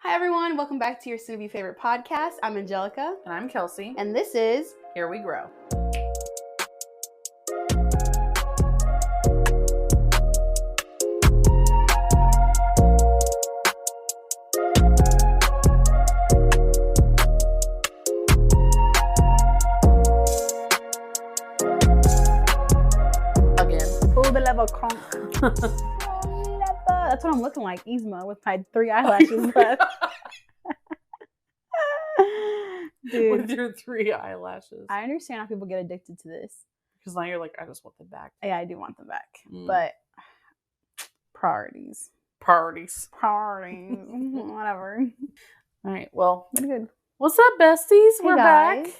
Hi everyone, welcome back to your soon-to-be favorite podcast. I'm Angelica. And I'm Kelsey. And this is Here We Grow. Again. Pull the lever conk. That's what I'm looking like, Yzma, with my 3 eyelashes left. Dude, With your 3 eyelashes. I understand how people get addicted to this. Because now you're like, I just want them back. Yeah, I do want them back. But priorities. Priorities. Whatever. All right, well. Pretty good. What's up, besties? Hey We're guys. back.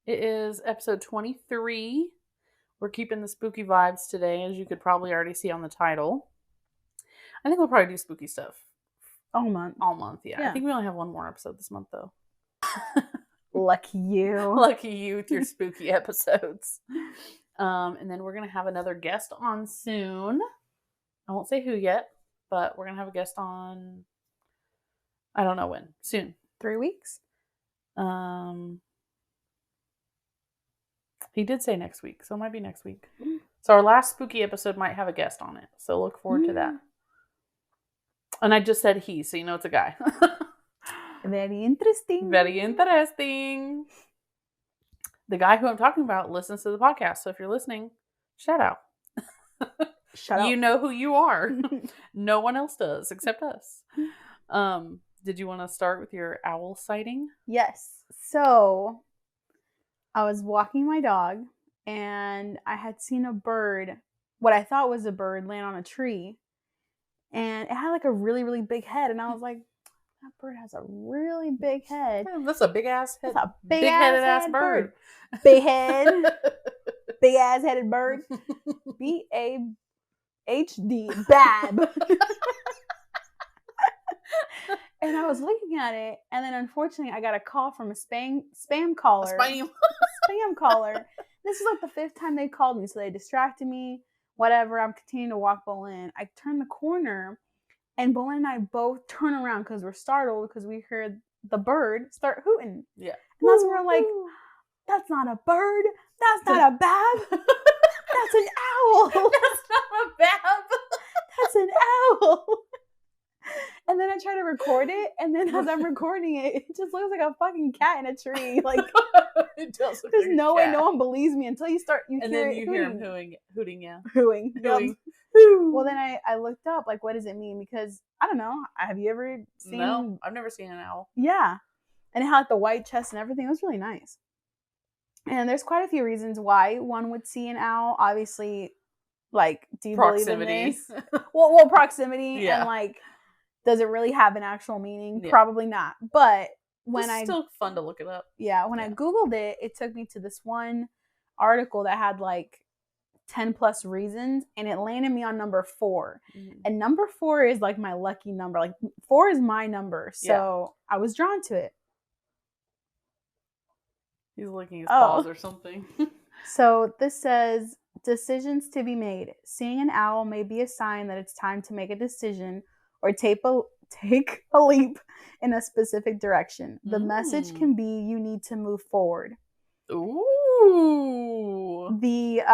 It is episode 23. We're keeping the spooky vibes today, as you could probably already see on the title. I think we'll probably do spooky stuff. All month. All month, yeah. I think we only have one more episode this month, though. Lucky you. Lucky you with your spooky episodes. And then we're going to have another guest on soon. I won't say who yet, but we're going to have a guest on, I don't know when. Soon. 3 weeks? He did say next week, so it might be next week. So our last spooky episode might have a guest on it. So look forward to that. And I just said he, so you know it's a guy. Very interesting. Very interesting. The guy who I'm talking about listens to the podcast. So if you're listening, shout out. Shut up. You know who you are. No one else does except us. Did you want to start with your owl sighting? Yes. So I was walking my dog and I had seen a bird, what I thought was a bird, land on a tree. And it had like a really, really big head. And I was like, that bird has a really big head. That's a big ass head. That's a big-headed ass bird. Big head. Big ass headed bird. B-A-H-D. Bab. And I was looking at it, and then unfortunately I got a call from a spam caller. Spam caller. This is like the 5th time they called me, so they distracted me. Whatever, I'm continuing to walk Bolin. I turn the corner, and Bolin and I both turn around because we're startled because we heard the bird start hooting. Yeah. And that's when we're like, that's not a bird. That's not a bab. That's an owl. That's not a bab. That's an owl. And then I try to record it, and then as I'm recording it, it just looks like a fucking cat in a tree. Like, it does. There's no way no one believes me until you hear him hooting, yeah. Hooting. Hooting. Well, then I looked up, like, what does it mean? Because, I don't know, have you ever seen... No, I've never seen an owl. Yeah. And it had like, the white chest and everything. It was really nice. And there's quite a few reasons why one would see an owl. Obviously, like, do you proximity. believe in this? Well, proximity yeah. And, like, does it really have an actual meaning? Yeah. Probably not. But it's still fun to look it up. Yeah, when I Googled it, it took me to this one article that had like 10 plus reasons, and it landed me on number 4. Mm-hmm. And number 4 is like my lucky number. Like 4 is my number. So I was drawn to it. He's licking his paws or something. So this says, decisions to be made. Seeing an owl may be a sign that it's time to make a decision or take a leap in a specific direction. The message can be you need to move forward. Ooh. The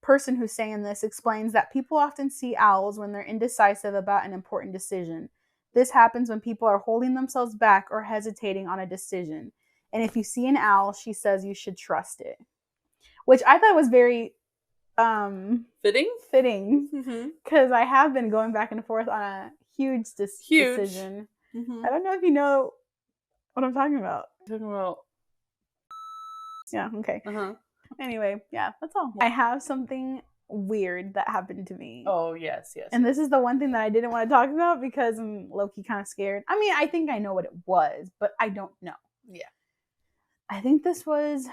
person who's saying this explains that people often see owls when they're indecisive about an important decision. This happens when people are holding themselves back or hesitating on a decision. And if you see an owl, she says you should trust it. Which I thought was very... fitting because I have been going back and forth on a huge decision. I don't know if you know what I'm talking about. Yeah, okay. Anyway, yeah, that's all. I have something weird that happened to me. Oh, yes. And this is the one thing that I didn't want to talk about because I'm low-key kind of scared. I mean, I think I know what it was, but I don't know. Yeah. I think this was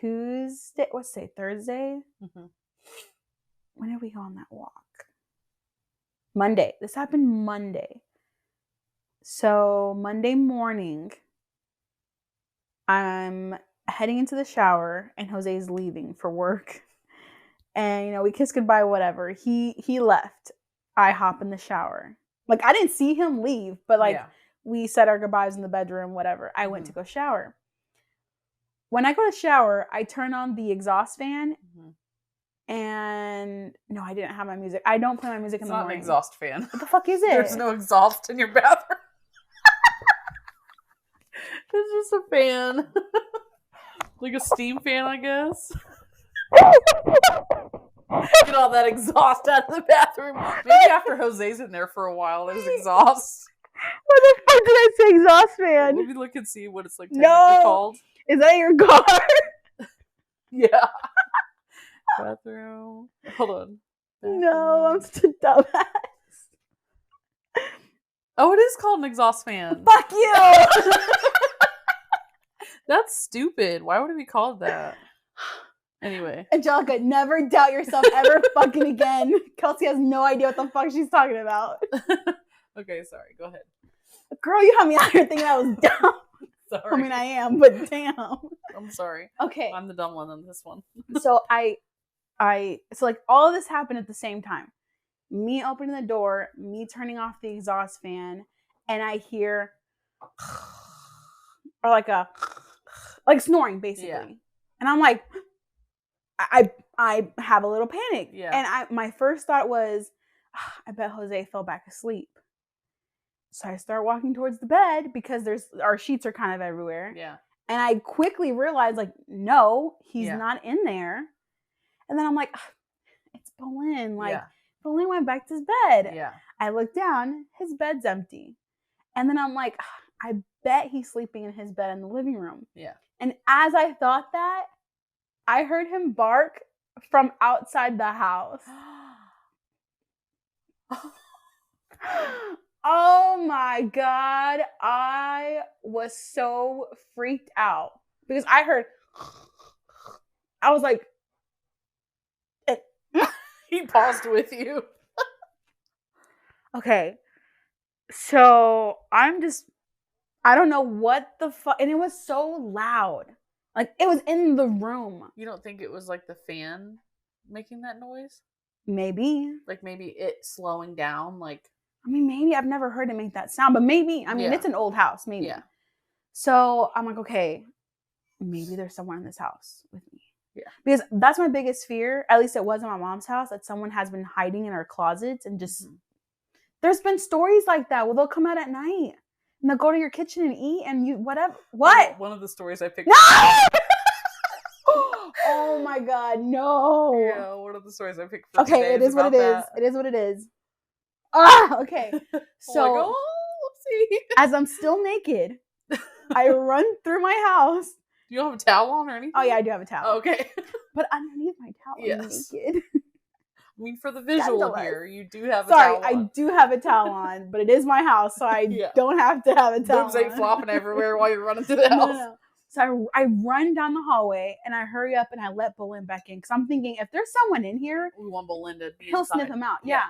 Tuesday, Thursday? When did we go on that walk? Monday. This happened Monday. So Monday morning, I'm heading into the shower and Jose's leaving for work. And, we kiss goodbye, whatever. He left. I hop in the shower. Like, I didn't see him leave, but, we said our goodbyes in the bedroom, whatever. I went to go shower. When I go to shower, I turn on the exhaust fan. And no, I didn't have my music. I don't play my music in the morning. It's not an exhaust fan. What the fuck is it? There's no exhaust in your bathroom. It's just a fan. Like a steam fan, I guess. Get all that exhaust out of the bathroom. Maybe after Jose's in there for a while, there's exhaust. What the fuck did I say, exhaust fan? Let me look and see what it's like technically called. Is that your car? Yeah. Bathroom. Hold on. Bathroom. No, I'm such a dumbass. Oh, it is called an exhaust fan. Fuck you! That's stupid. Why would it be called that? Anyway. Angelica, never doubt yourself ever fucking again. Kelsey has no idea what the fuck she's talking about. Okay, sorry. Go ahead. Girl, you had me out here thinking I was dumb. Sorry. I mean, I am, but damn. I'm sorry. Okay. I'm the dumb one on this one. So so like all of this happened at the same time. Me opening the door, me turning off the exhaust fan, and I hear or like snoring basically. Yeah. And I'm like, I have a little panic. Yeah. And my first thought was, I bet Jose fell back asleep. So I start walking towards the bed because our sheets are kind of everywhere. Yeah. And I quickly realized, like, no, he's not in there. And then I'm like, it's Boleyn. Like, Boleyn went back to his bed. Yeah. I look down, his bed's empty. And then I'm like, I bet he's sleeping in his bed in the living room. Yeah. And as I thought that, I heard him bark from outside the house. Oh my God. I was so freaked out because I was like, he paused with you. Okay. So I don't know what the fuck. And it was so loud. Like it was in the room. You don't think it was like the fan making that noise? Maybe. Like maybe it slowing down, like. I mean, maybe I've never heard it make that sound, but maybe, I mean, it's an old house, maybe. Yeah. So I'm like, okay, maybe there's someone in this house with me. Yeah. Because that's my biggest fear, at least it was in my mom's house, that someone has been hiding in our closets and just, there's been stories like that where they'll come out at night and they'll go to your kitchen and eat and you, whatever. What? One of the stories I picked. No! Oh my God, no. Yeah, one of the stories I picked. Okay, it is what it is. It is what it is. Okay. So, like, whoopsie. As I'm still naked, I run through my house. Do you have a towel on or anything? Oh, yeah, I do have a towel. Oh, okay. But underneath my towel, I'm naked. I mean, for the visual here, you do have a towel on. Sorry, I do have a towel on, but it is my house, so I don't have to have a towel Boobs ain't flopping everywhere while you're running through the house. No. So I run down the hallway, and I hurry up, and I let Boleyn back in, because I'm thinking, if there's someone in here, we want Boleyn to be he'll inside. sniff him out. Yeah.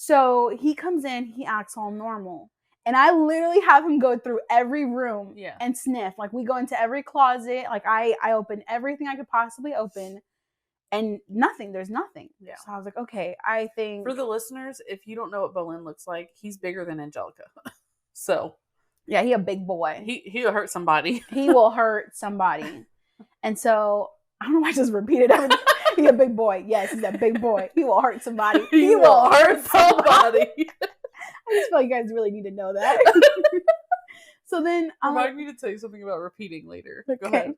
So he comes in, he acts all normal. And I literally have him go through every room and sniff. Like, we go into every closet. Like, I open everything I could possibly open. And nothing. There's nothing. Yeah. So I was like, okay, I think... For the listeners, if you don't know what Boleyn looks like, he's bigger than Angelica. So... Yeah, he a big boy. He'll hurt somebody. He will hurt somebody. And so, I don't know why I just repeated everything. He's a big boy. Yes, he's a big boy. He will hurt somebody. He will hurt somebody. I just feel like you guys really need to know that. So then remind me to tell you something about repeating later. Okay. Go ahead.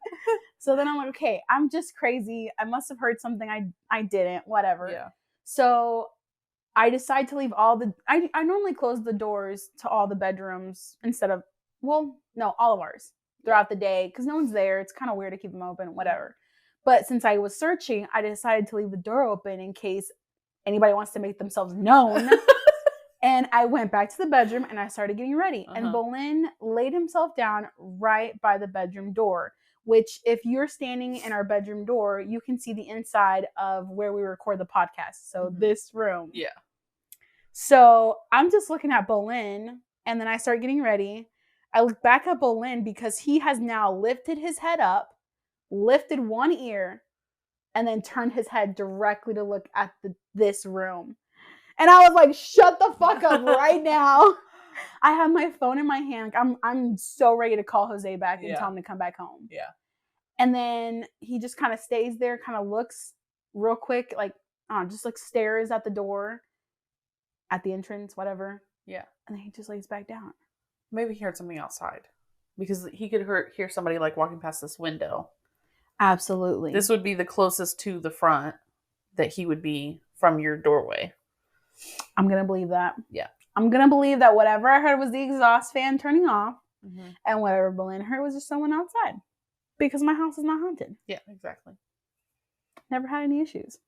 So then I'm like, okay, I'm just crazy. I must have heard something I didn't, whatever. Yeah. So I decide to leave all the I normally close the doors to all the bedrooms instead of all of ours throughout the day because no one's there. It's kind of weird to keep them open, whatever. But since I was searching, I decided to leave the door open in case anybody wants to make themselves known. And I went back to the bedroom and I started getting ready. And Boleyn laid himself down right by the bedroom door, which if you're standing in our bedroom door, you can see the inside of where we record the podcast. So this room. Yeah. So I'm just looking at Boleyn and then I start getting ready. I look back at Boleyn because he has now lifted his head up, lifted one ear, and then turned his head directly to look at this room. And I was like, shut the fuck up right now. I have my phone in my hand. I'm so ready to call Jose back and Yeah. tell him to come back home. Yeah. And then he just kind of stays there, kind of looks real quick, like, just like stares at the door, at the entrance, whatever. Yeah. And then he just lays back down. Maybe he heard something outside. Because he could hear somebody like walking past this window. Absolutely. This would be the closest to the front that he would be from your doorway. I'm going to believe that. Yeah. I'm going to believe that whatever I heard was the exhaust fan turning off. Mm-hmm. And whatever Boleyn heard was just someone outside. Because my house is not haunted. Yeah, exactly. Never had any issues.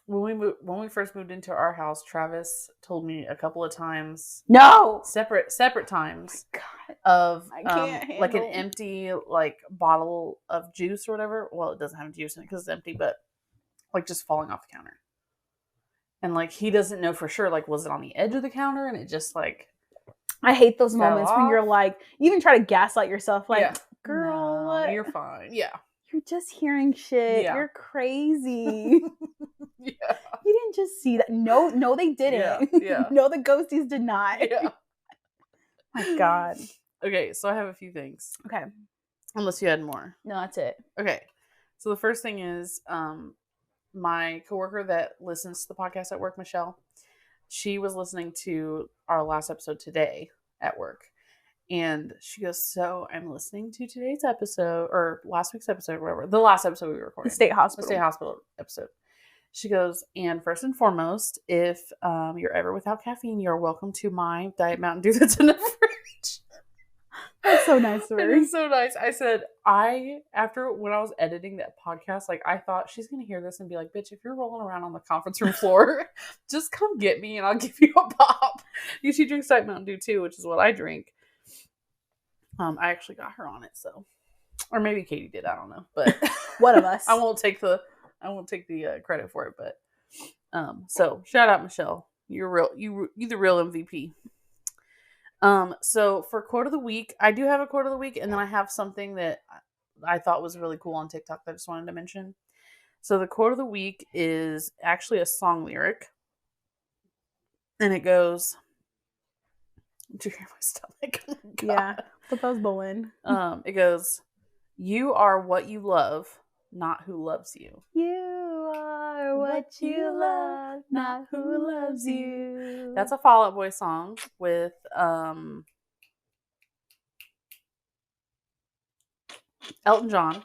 When we first moved into our house, Travis told me a couple of times. No! Separate times. Oh God. Of I can't like an empty like bottle of juice or whatever. Well, it doesn't have juice in it because it's empty, but like just falling off the counter. And like he doesn't know for sure, like was it on the edge of the counter and it just like I hate those moments when you're like, you even try to gaslight yourself, like, girl, no, you're fine. Yeah. You're just hearing shit. Yeah. You're crazy. Yeah. You didn't just see that. No, they didn't. Yeah. No, the ghosties did not. Yeah. My God. Okay, so I have a few things. Okay. Unless you had more. No, that's it. Okay. So the first thing is my coworker that listens to the podcast at work, Michelle, she was listening to our last episode today at work. And she goes, so I'm listening to today's episode, or last week's episode, whatever. The last episode we recorded. The state hospital. The state hospital episode. She goes, and first and foremost, if you're ever without caffeine, you're welcome to my Diet Mountain Dew that's in the fridge. That's so nice of her. It is so nice. I said, after when I was editing that podcast, like I thought she's going to hear this and be like, bitch, if you're rolling around on the conference room floor, just come get me and I'll give you a pop. She drinks Diet Mountain Dew too, which is what I drink. I actually got her on it, so, or maybe Katie did. I don't know, but one of us. I won't take the credit for it, but so shout out Michelle. You're the real MVP. So for quote of the week, I do have a quote of the week, and then I have something that I thought was really cool on TikTok that I just wanted to mention. So the quote of the week is actually a song lyric, and it goes. Do you hear my stomach? Oh my God. Yeah, but that was Boleyn. It goes, "You are what you love, not who loves you. You are what you love, not who loves you." That's a Fall Out Boy song with Elton John.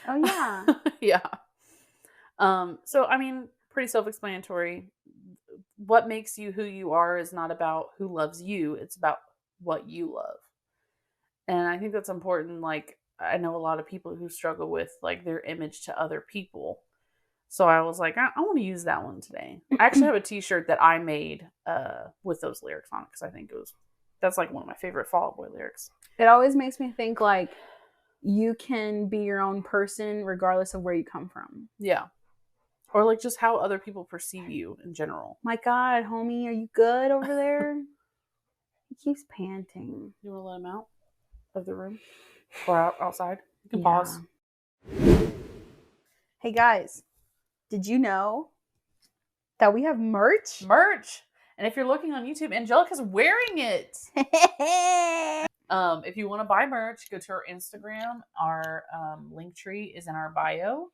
Oh yeah. Yeah. So I mean, pretty self-explanatory. What makes you who you are is not about who loves you, it's about what you love. And I think that's important. Like, I know a lot of people who struggle with like their image to other people. So I was like, I want to use that one today. I actually have a t-shirt that I made with those lyrics on it because I think that's like one of my favorite Fall Out Boy lyrics. It always makes me think like you can be your own person regardless of where you come from. Yeah. Or like just how other people perceive you in general. My God, homie, are you good over there? He keeps panting. You want to let him out of the room? Or outside? You can pause. Hey guys, did you know that we have merch? And if you're looking on YouTube, Angelica's wearing it. If you want to buy merch, go to our Instagram. Our link tree is in our bio.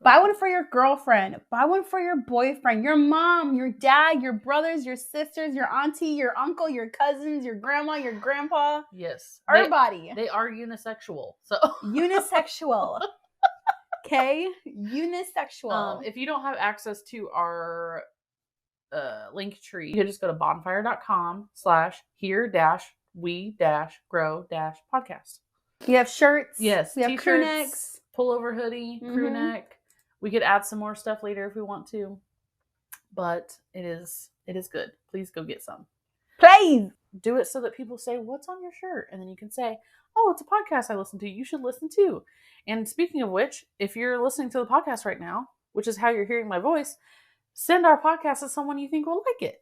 Buy one for your girlfriend. Buy one for your boyfriend, your mom, your dad, your brothers, your sisters, your auntie, your uncle, your cousins, your grandma, your grandpa. Yes. Everybody. They are unisexual. So unisexual. Okay? Unisexual. If you don't have access to our link tree, you can just go to bonfire.com/here-we-grow-podcast. We have shirts. Yes. We have crew necks. Pullover hoodie, crew neck. We could add some more stuff later if we want to. But it is good. Please go get some. Please. Do it so that people say, what's on your shirt? And then you can say, oh, it's a podcast I listen to. You should listen too. And speaking of which, if you're listening to the podcast right now, which is how you're hearing my voice, send our podcast to someone you think will like it.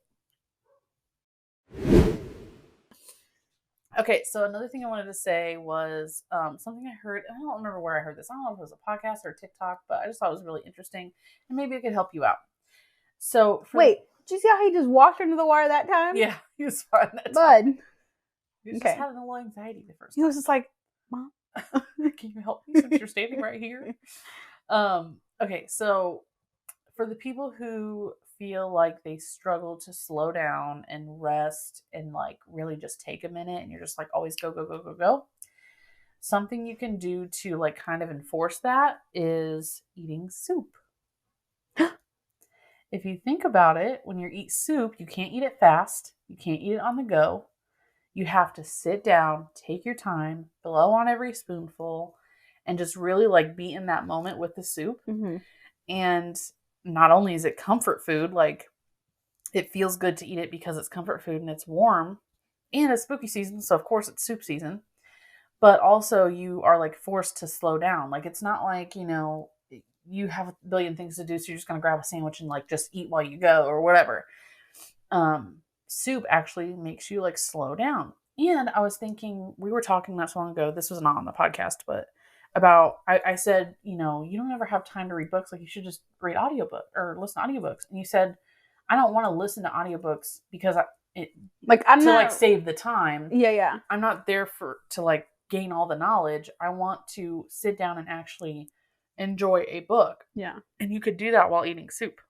Okay, so another thing I wanted to say was something I heard. I don't remember where I heard this. I don't know if it was a podcast or TikTok, but I just thought it was really interesting, and maybe it could help you out. So, wait, did you see how he just walked under the wire that time? Yeah, he was fine that time. Bud, You just had a little anxiety the first time. He was just like, Mom, can you help me since you're standing right here? Okay, so for the people who feel like they struggle to slow down and rest and like really just take a minute and you're just like always go, go, go, go, go. Something you can do to like kind of enforce that is eating soup. If you think about it, when you eat soup, you can't eat it fast. You can't eat it on the go. You have to sit down, take your time, blow on every spoonful, and just really like be in that moment with the soup. Mm-hmm. And not only is it comfort food, like it feels good to eat it because it's comfort food and it's warm and it's spooky season. So of course it's soup season, but also you are like forced to slow down. Like it's not like, you have a billion things to do. So you're just going to grab a sandwich and like just eat while you go or whatever. Soup actually makes you like slow down. And I was thinking, we were talking not so long ago, this was not on the podcast, but about, I said, you don't ever have time to read books. Like you should just read audiobook or listen to audiobooks. And you said, I don't want to listen to audiobooks because I'm not save the time. Yeah. I'm not there to like gain all the knowledge. I want to sit down and actually enjoy a book. Yeah. And you could do that while eating soup.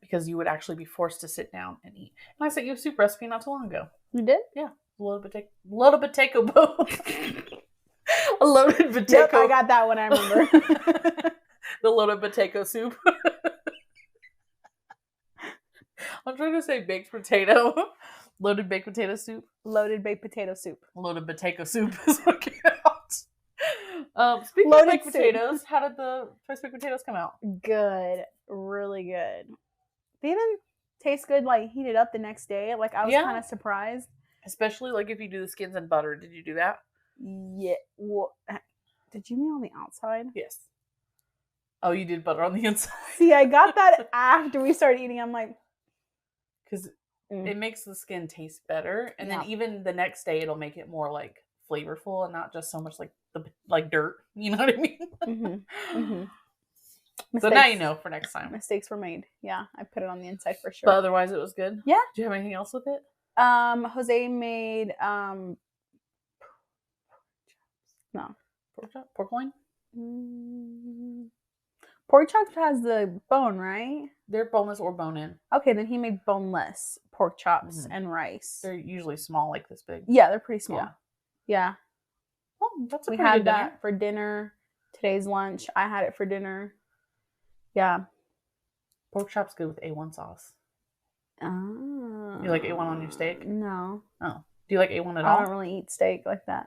Because you would actually be forced to sit down and eat. And I sent you a soup recipe not too long ago. You did? Yeah. A loaded potato bowl. A loaded potato. Yep, I got that one, I remember. The loaded potato soup. I'm trying to say baked potato. Loaded baked potato soup. Loaded baked potato soup. Loaded potato soup is what came out. Speaking of baked potatoes, how did the Choice baked potatoes come out? Good. Really good. They even taste good, like heated up the next day. Like I was kind of surprised. Especially like if you do the skins in butter. Did you do that? Yeah. Well, did you mean on the outside? Yes. Oh, you did butter on the inside. See, I got that after we started eating. I'm like, because it makes the skin taste better, and then even the next day it'll make it more like flavorful and not just so much like dirt. You know what I mean? Mm-hmm. Mm-hmm. So now you know for next time. Mistakes were made. Yeah, I put it on the inside for sure. But otherwise, it was good. Yeah. Do you have anything else with it? Jose made no pork loin. Pork chops has the bone, right? They're boneless or bone in. Okay, then he made boneless pork chops and rice. They're usually small, like this big. Yeah, they're pretty small. Yeah. Well, that's we had that for dinner. Today's lunch. I had it for dinner. Yeah. Pork chop's good with A1 sauce. Oh. You like A1 on your steak? No. Oh. Do you like A1 at all? I don't really eat steak like that.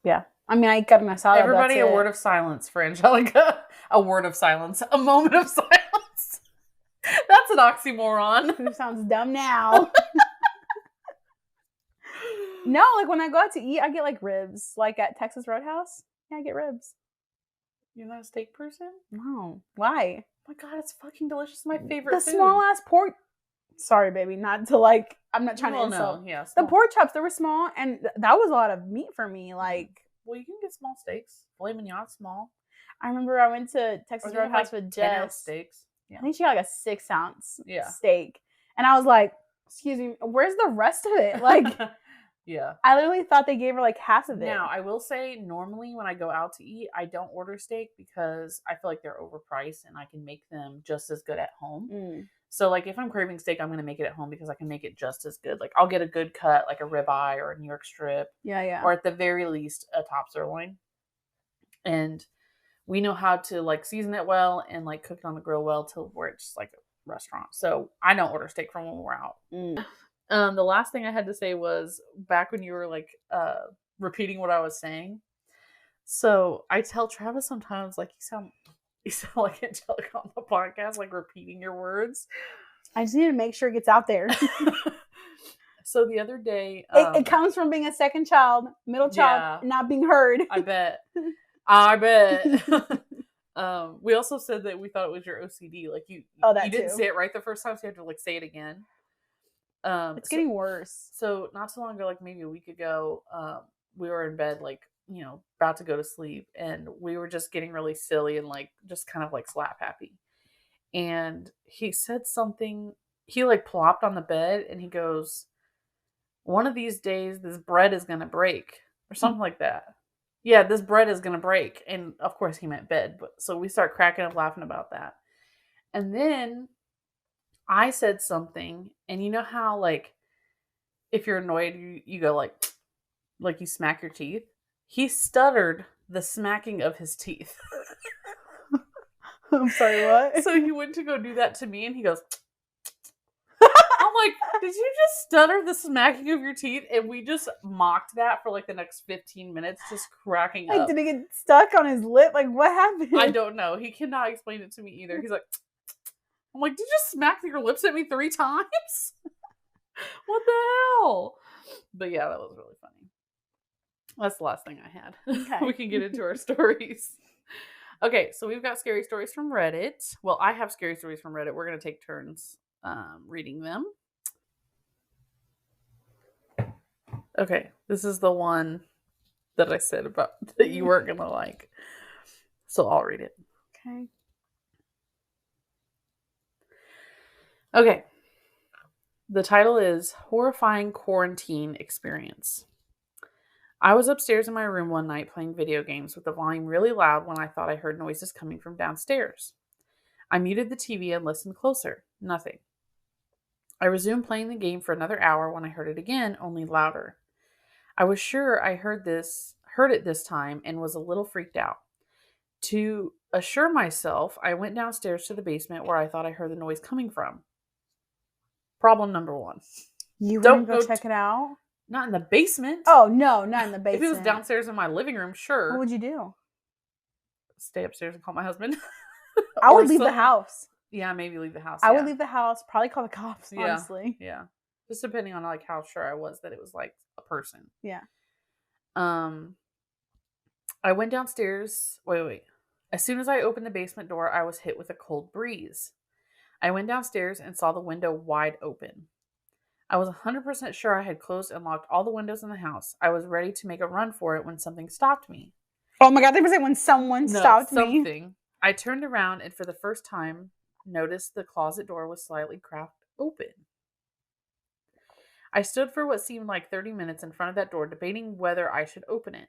Yeah. I mean, I got my salad. Everybody, a word of silence for Angelica. A word of silence. A moment of silence. That's an oxymoron. Who sounds dumb now? No, like when I go out to eat, I get like ribs. Like at Texas Roadhouse, yeah, I get ribs. You're not a steak person? No. Why? Oh my God, it's fucking delicious. My favorite food. Small ass pork. Sorry, baby. Not to like, I'm not trying to insult. No. Yeah, the pork chops, they were small, and that was a lot of meat for me. Like, well, you can get small steaks. Filet mignon, small. I remember I went to Texas Roadhouse with Jess. Steaks. Yeah. I think she got like a 6-ounce steak. And I was like, excuse me, where's the rest of it? Like, yeah. I literally thought they gave her like half of it. Now, I will say, normally when I go out to eat, I don't order steak because I feel like they're overpriced and I can make them just as good at home. So, like, if I'm craving steak, I'm going to make it at home because I can make it just as good. Like, I'll get a good cut, like a ribeye or a New York strip. Yeah. Or at the very least, a top sirloin. And we know how to, like, season it well and, like, cook it on the grill well till where it's like a restaurant. So, I don't order steak from when we're out. The last thing I had to say was back when you were, like, repeating what I was saying. So, I tell Travis sometimes, like, you sound like Angelica on the podcast, like repeating your words. I just need to make sure it gets out there. So the other day... it comes from being a second child, middle child, not being heard. I bet. We also said that we thought it was your OCD. Like you didn't say it right the first time, so you have to like say it again. It's getting worse. So not so long ago, like maybe a week ago, we were in bed, like, about to go to sleep, and we were just getting really silly and like just kind of like slap happy. And he said something he like plopped on the bed and he goes, one of these days this bread is going to break or something like that. Yeah, this bread is going to break. And of course he meant bed. But so we start cracking up laughing about that. And then I said something, and you know how like if you're annoyed, you go like you smack your teeth. He stuttered the smacking of his teeth. I'm sorry, what? So he went to go do that to me, and he goes. I'm like, did you just stutter the smacking of your teeth? And we just mocked that for like the next 15 minutes, just cracking Like, up. did it get stuck on his lip? Like, what happened? I don't know. He cannot explain it to me either. He's like, I'm like, did you just smack your lips at me 3 times? What the hell? But yeah, that was really funny. That's the last thing I had. Okay. We can get into our stories. Okay, so we've got scary stories from Reddit. Well, I have scary stories from Reddit. We're going to take turns reading them. Okay, this is the one that I said about that you weren't going to like. So I'll read it. Okay. Okay. The title is Horrifying Quarantine Experience. I was upstairs in my room one night playing video games with the volume really loud when I thought I heard noises coming from downstairs. I muted the TV and listened closer. Nothing. I resumed playing the game for another hour when I heard it again, only louder. I was sure I heard it this time and was a little freaked out. To assure myself, I went downstairs to the basement where I thought I heard the noise coming from. Problem number 1. You Don't wouldn't go go check it out? Not in the basement. Oh, no, not in the basement. If it was downstairs in my living room, sure. What would you do? Stay upstairs and call my husband. I would leave the house. Yeah, maybe leave the house. I would leave the house, probably call the cops, Yeah. honestly. Yeah. Just depending on like how sure I was that it was like a person. Yeah. I went downstairs. Wait. As soon as I opened the basement door, I was hit with a cold breeze. I went downstairs and saw the window wide open. I was 100% sure I had closed and locked all the windows in the house. I was ready to make a run for it when something stopped me. Oh my God, they were saying when someone stopped me. I turned around and for the first time noticed the closet door was slightly cracked open. I stood for what seemed like 30 minutes in front of that door, debating whether I should open it.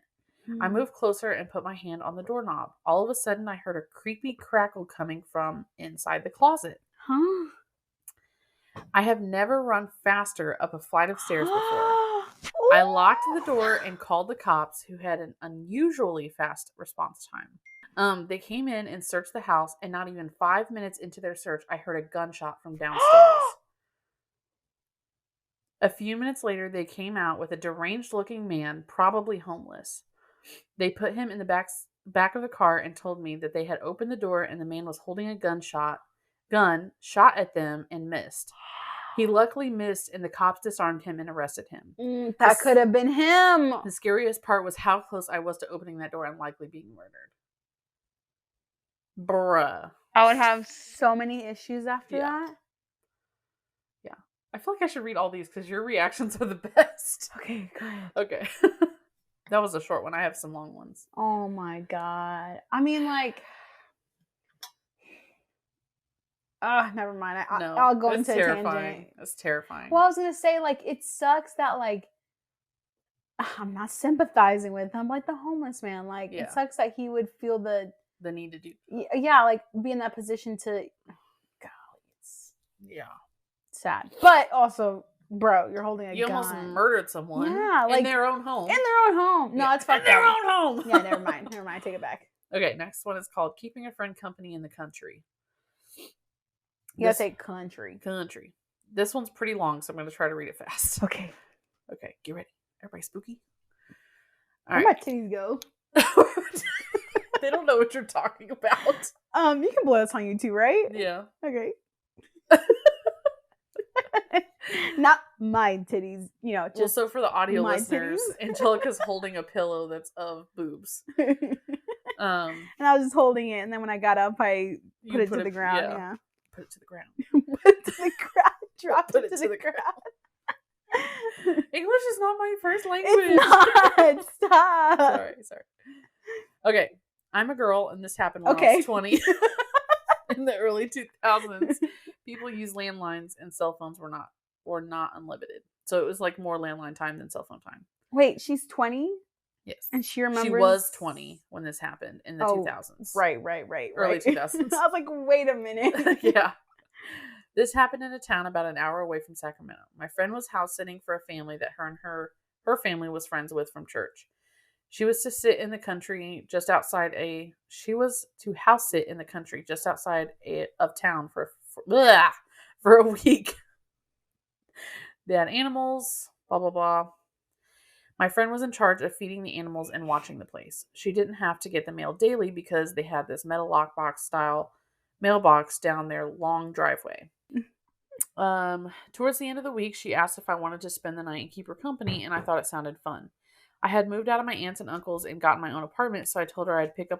I moved closer and put my hand on the doorknob. All of a sudden, I heard a creepy crackle coming from inside the closet. Huh? I have never run faster up a flight of stairs before. I locked the door and called the cops, who had an unusually fast response time. They came in and searched the house, and not even 5 minutes into their search, I heard a gunshot from downstairs. A few minutes later, they came out with a deranged-looking man, probably homeless. They put him in the back of the car and told me that they had opened the door and the man was holding a gun, shot at them, and missed. He luckily missed, and the cops disarmed him and arrested him. That could have been him. The scariest part was how close I was to opening that door and likely being murdered. Bruh. I would have so many issues after that. Yeah. I feel like I should read all these because your reactions are the best. Okay, go ahead. Okay. That was a short one. I have some long ones. Oh my God. I mean, like... never mind. I'll go into a tangent. That's terrifying. Well, I was going to say, like, it sucks that, like, I'm not sympathizing with him, like the homeless man. Like, It sucks that he would feel the need to do. Yeah, like, be in that position to... Golly, it's... Yeah. Sad. But also, bro, you're holding a gun. You almost murdered someone. Yeah, like... In their own home. In their own home. No, it's fucked up. In their own home. Yeah, never mind. Never mind. I take it back. Okay, next one is called Keeping a Friend Company in the Country. You gotta say country. Country. This one's pretty long, so I'm going to try to read it fast. Okay. Okay, get ready. Everybody spooky? Where my titties go? They don't know what you're talking about. You can blow this on YouTube, right? Yeah. Okay. Not my titties, just well, so for the audio listeners, titties? Angelica's holding a pillow that's of boobs. And I was just holding it, and then when I got up, I put it to the ground. Yeah. Put it to the ground. Put it to the ground. Dropped it to the ground. English is not my first language. It's not. Stop. Sorry. Okay. I'm a girl, and this happened when I was 20. In the early 2000s. people use landlines and cell phones were not unlimited. So it was like more landline time than cell phone time. Wait, she's 20? Yes. And she remembers. She was 20 when this happened in the 2000s. Right. Early 2000s. I was like, wait a minute. Yeah. This happened in a town about an hour away from Sacramento. My friend was house sitting for a family that her family was friends with from church. She was to sit in the country just outside house sit in the country just outside of town for a week. They had animals, blah, blah, blah. My friend was in charge of feeding the animals and watching the place. She didn't have to get the mail daily because they had this metal lockbox style mailbox down their long driveway. Towards the end of the week, she asked if I wanted to spend the night and keep her company, and I thought it sounded fun. I had moved out of my aunts and uncles and gotten my own apartment, so I told her I'd pick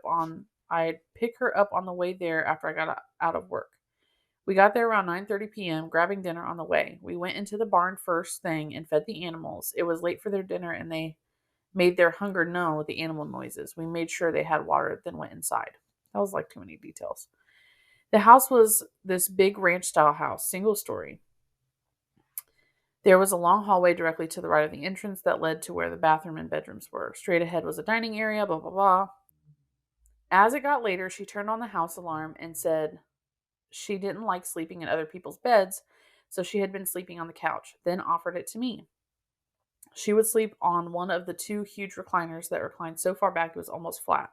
her up on the way there after I got out of work. We got there around 9:30 p.m., grabbing dinner on the way. We went into the barn first thing and fed the animals. It was late for their dinner, and they made their hunger known with the animal noises. We made sure they had water, then went inside. That was like too many details. The house was this big ranch-style house, single story. There was a long hallway directly to the right of the entrance that led to where the bathroom and bedrooms were. Straight ahead was a dining area, blah, blah, blah. As it got later, she turned on the house alarm and said she didn't like sleeping in other people's beds, so she had been sleeping on the couch, then offered it to me. She would sleep on one of the two huge recliners that reclined so far back it was almost flat.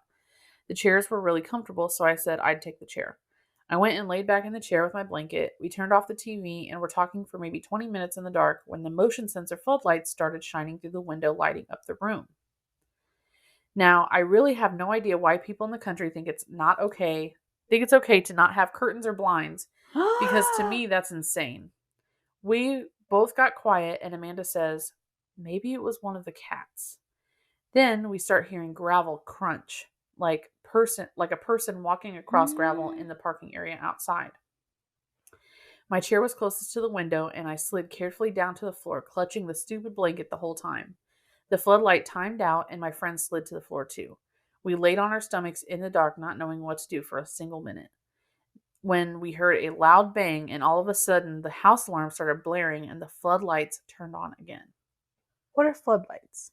The chairs were really comfortable, so I said I'd take the chair. I went and laid back in the chair with my blanket. We turned off the TV and were talking for maybe 20 minutes in the dark when the motion sensor floodlights started shining through the window, lighting up the room. Now, I really have no idea why people in the country think it's okay to not have curtains or blinds, because to me, that's insane. We both got quiet, and Amanda says, maybe it was one of the cats. Then we start hearing gravel crunch, like a person walking across gravel in the parking area outside. My chair was closest to the window, and I slid carefully down to the floor, clutching the stupid blanket the whole time. The floodlight timed out, and my friend slid to the floor too. We laid on our stomachs in the dark, not knowing what to do for a single minute. When we heard a loud bang, and all of a sudden the house alarm started blaring, and the floodlights turned on again. What are floodlights?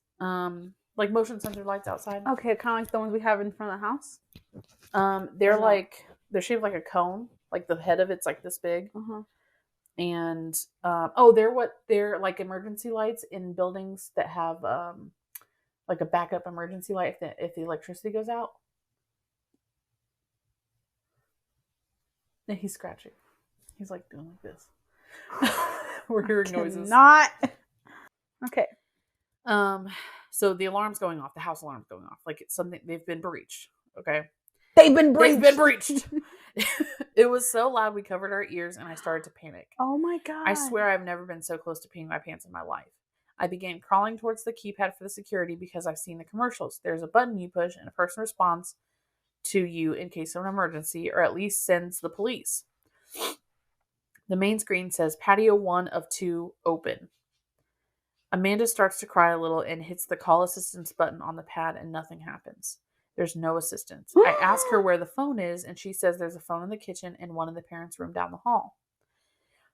Like motion sensor lights outside. Okay, kind of like the ones we have in front of the house. They're shaped like a cone. Like the head of it's like this big. Uh-huh. And they're like emergency lights in buildings that have like a backup emergency light if the electricity goes out. And he's scratching. He's like doing like this. We're hearing noises. Not. Okay. So the alarm's going off. The house alarm's going off. Like it's something, they've been breached. Okay. They've been breached. It was so loud we covered our ears, and I started to panic. Oh my God. I swear I've never been so close to peeing my pants in my life. I began crawling towards the keypad for the security because I've seen the commercials. There's a button you push and a person responds to you in case of an emergency, or at least sends the police. The main screen says patio 1 of 2 open. Amanda starts to cry a little and hits the call assistance button on the pad, and nothing happens. There's no assistance. I ask her where the phone is, and she says there's a phone in the kitchen and one in the parents' room down the hall.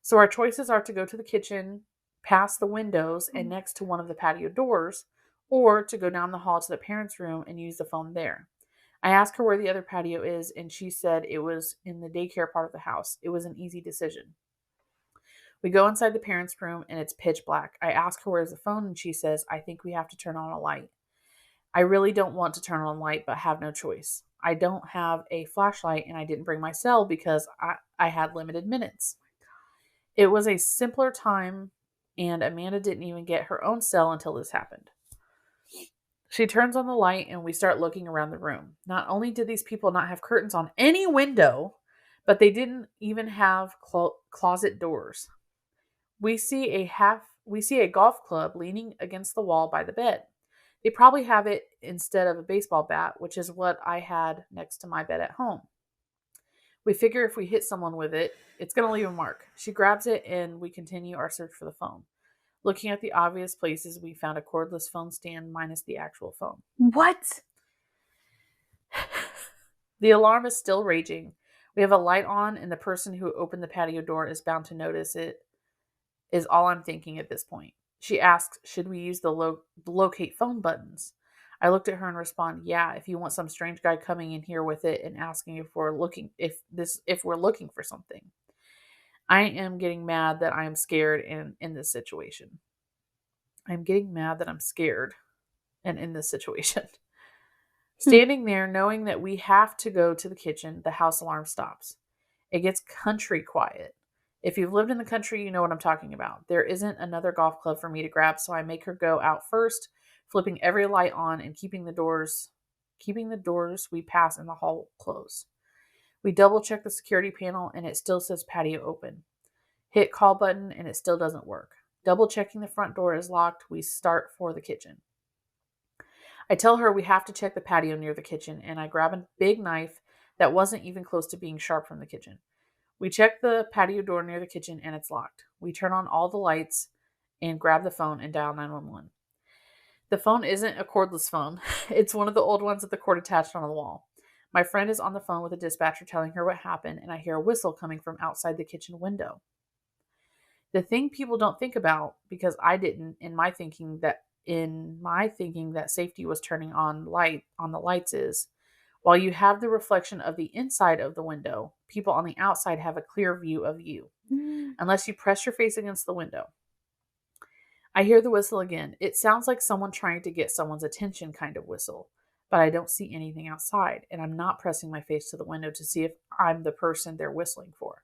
So our choices are to go to the kitchen, past the windows, and next to one of the patio doors, or to go down the hall to the parents' room and use the phone there. I ask her where the other patio is, and she said it was in the daycare part of the house. It was an easy decision. We go inside the parents' room, and it's pitch black. I ask her where's the phone, and she says, I think we have to turn on a light. I really don't want to turn on a light, but have no choice. I don't have a flashlight, and I didn't bring my cell because I had limited minutes. It was a simpler time, and Amanda didn't even get her own cell until this happened. She turns on the light, and we start looking around the room. Not only did these people not have curtains on any window, but they didn't even have closet doors. We see a golf club leaning against the wall by the bed. They probably have it instead of a baseball bat, which is what I had next to my bed at home. We figure if we hit someone with it, it's going to leave a mark. She grabs it, and we continue our search for the phone. Looking at the obvious places, we found a cordless phone stand minus the actual phone. What? The alarm is still raging. We have a light on, and the person who opened the patio door is bound to notice it, is all I'm thinking at this point. She asks, should we use the locate phone buttons? I looked at her and respond, yeah, if you want some strange guy coming in here with it and asking if we're looking for something. I am getting mad that I am scared and in this situation. I'm getting mad that I'm scared and in this situation. Standing there, knowing that we have to go to the kitchen, the house alarm stops. It gets country quiet. If you've lived in the country, you know what I'm talking about. There isn't another golf club for me to grab, so I make her go out first, flipping every light on and keeping the doors we pass in the hall closed. We double check the security panel and it still says patio open. Hit call button and it still doesn't work. Double checking the front door is locked, we start for the kitchen. I tell her we have to check the patio near the kitchen, and I grab a big knife that wasn't even close to being sharp from the kitchen. We check the patio door near the kitchen, and it's locked. We turn on all the lights and grab the phone and dial 911. The phone isn't a cordless phone. It's one of the old ones with the cord attached on the wall. My friend is on the phone with the dispatcher telling her what happened, and I hear a whistle coming from outside the kitchen window. The thing people don't think about, because I didn't in my thinking that safety was turning on the lights, is while you have the reflection of the inside of the window, people on the outside have a clear view of you, unless you press your face against the window. I hear the whistle again. It sounds like someone trying to get someone's attention kind of whistle, but I don't see anything outside, and I'm not pressing my face to the window to see if I'm the person they're whistling for.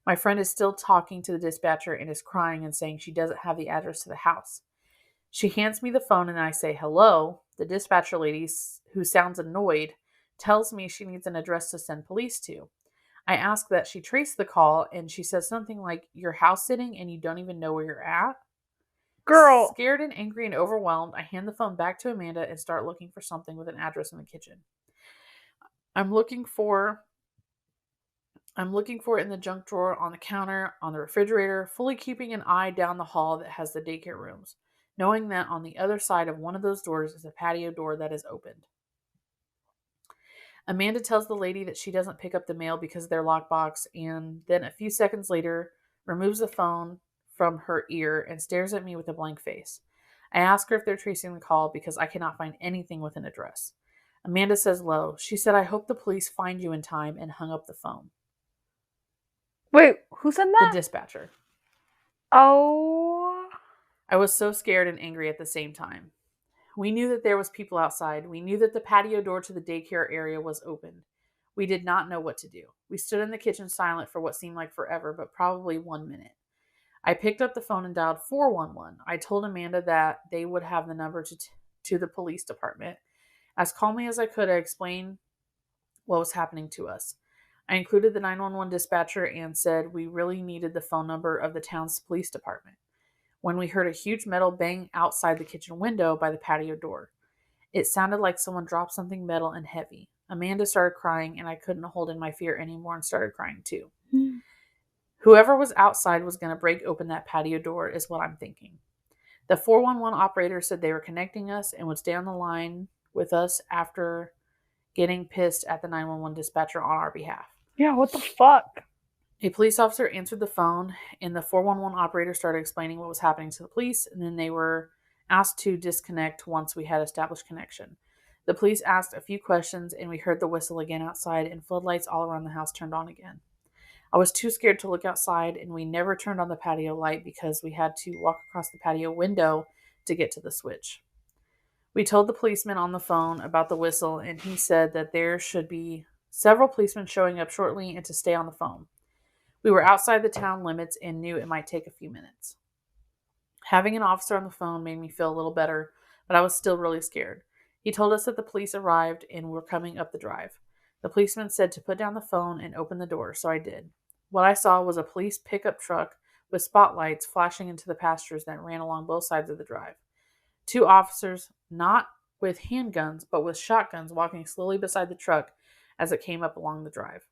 My friend is still talking to the dispatcher and is crying and saying she doesn't have the address to the house. She hands me the phone and I say, hello. The dispatcher lady, who sounds annoyed, tells me she needs an address to send police to. I ask that she trace the call, and she says something like, you're house sitting and you don't even know where you're at? Girl. Scared and angry and overwhelmed, I hand the phone back to Amanda and start looking for something with an address in the kitchen. I'm looking for it in the junk drawer, on the counter, on the refrigerator, fully keeping an eye down the hall that has the daycare rooms, knowing that on the other side of one of those doors is a patio door that is opened. Amanda tells the lady that she doesn't pick up the mail because of their lockbox, and then a few seconds later removes the phone from her ear and stares at me with a blank face. I ask her if they're tracing the call because I cannot find anything with an address. Amanda says low, she said, I hope the police find you in time, and hung up the phone. Wait, who said The that? dispatcher. Oh. I was so scared and angry at the same time. We knew that there was people outside. We knew that the patio door to the daycare area was open. We did not know what to do. We stood in the kitchen silent for what seemed like forever, but probably 1 minute. I picked up the phone and dialed 411. I told Amanda that they would have the number to the police department. As calmly as I could, I explained what was happening to us. I included the 911 dispatcher and said we really needed the phone number of the town's police department, when we heard a huge metal bang outside the kitchen window by the patio door. It sounded like someone dropped something metal and heavy. Amanda started crying, and I couldn't hold in my fear anymore and started crying too. Whoever was outside was going to break open that patio door, is what I'm thinking. The 411 operator said they were connecting us and would stay on the line with us after getting pissed at the 911 dispatcher on our behalf. Yeah, what the fuck? A police officer answered the phone, and the 411 operator started explaining what was happening to the police, and then they were asked to disconnect once we had established connection. The police asked a few questions, and we heard the whistle again outside, and floodlights all around the house turned on again. I was too scared to look outside, and we never turned on the patio light because we had to walk across the patio window to get to the switch. We told the policeman on the phone about the whistle, and he said that there should be several policemen showing up shortly and to stay on the phone. We were outside the town limits and knew it might take a few minutes. Having an officer on the phone made me feel a little better, but I was still really scared. He told us that the police arrived and were coming up the drive. The policeman said to put down the phone and open the door, so I did. What I saw was a police pickup truck with spotlights flashing into the pastures that ran along both sides of the drive. 2 officers, not with handguns, but with shotguns, walking slowly beside the truck as it came up along the drive.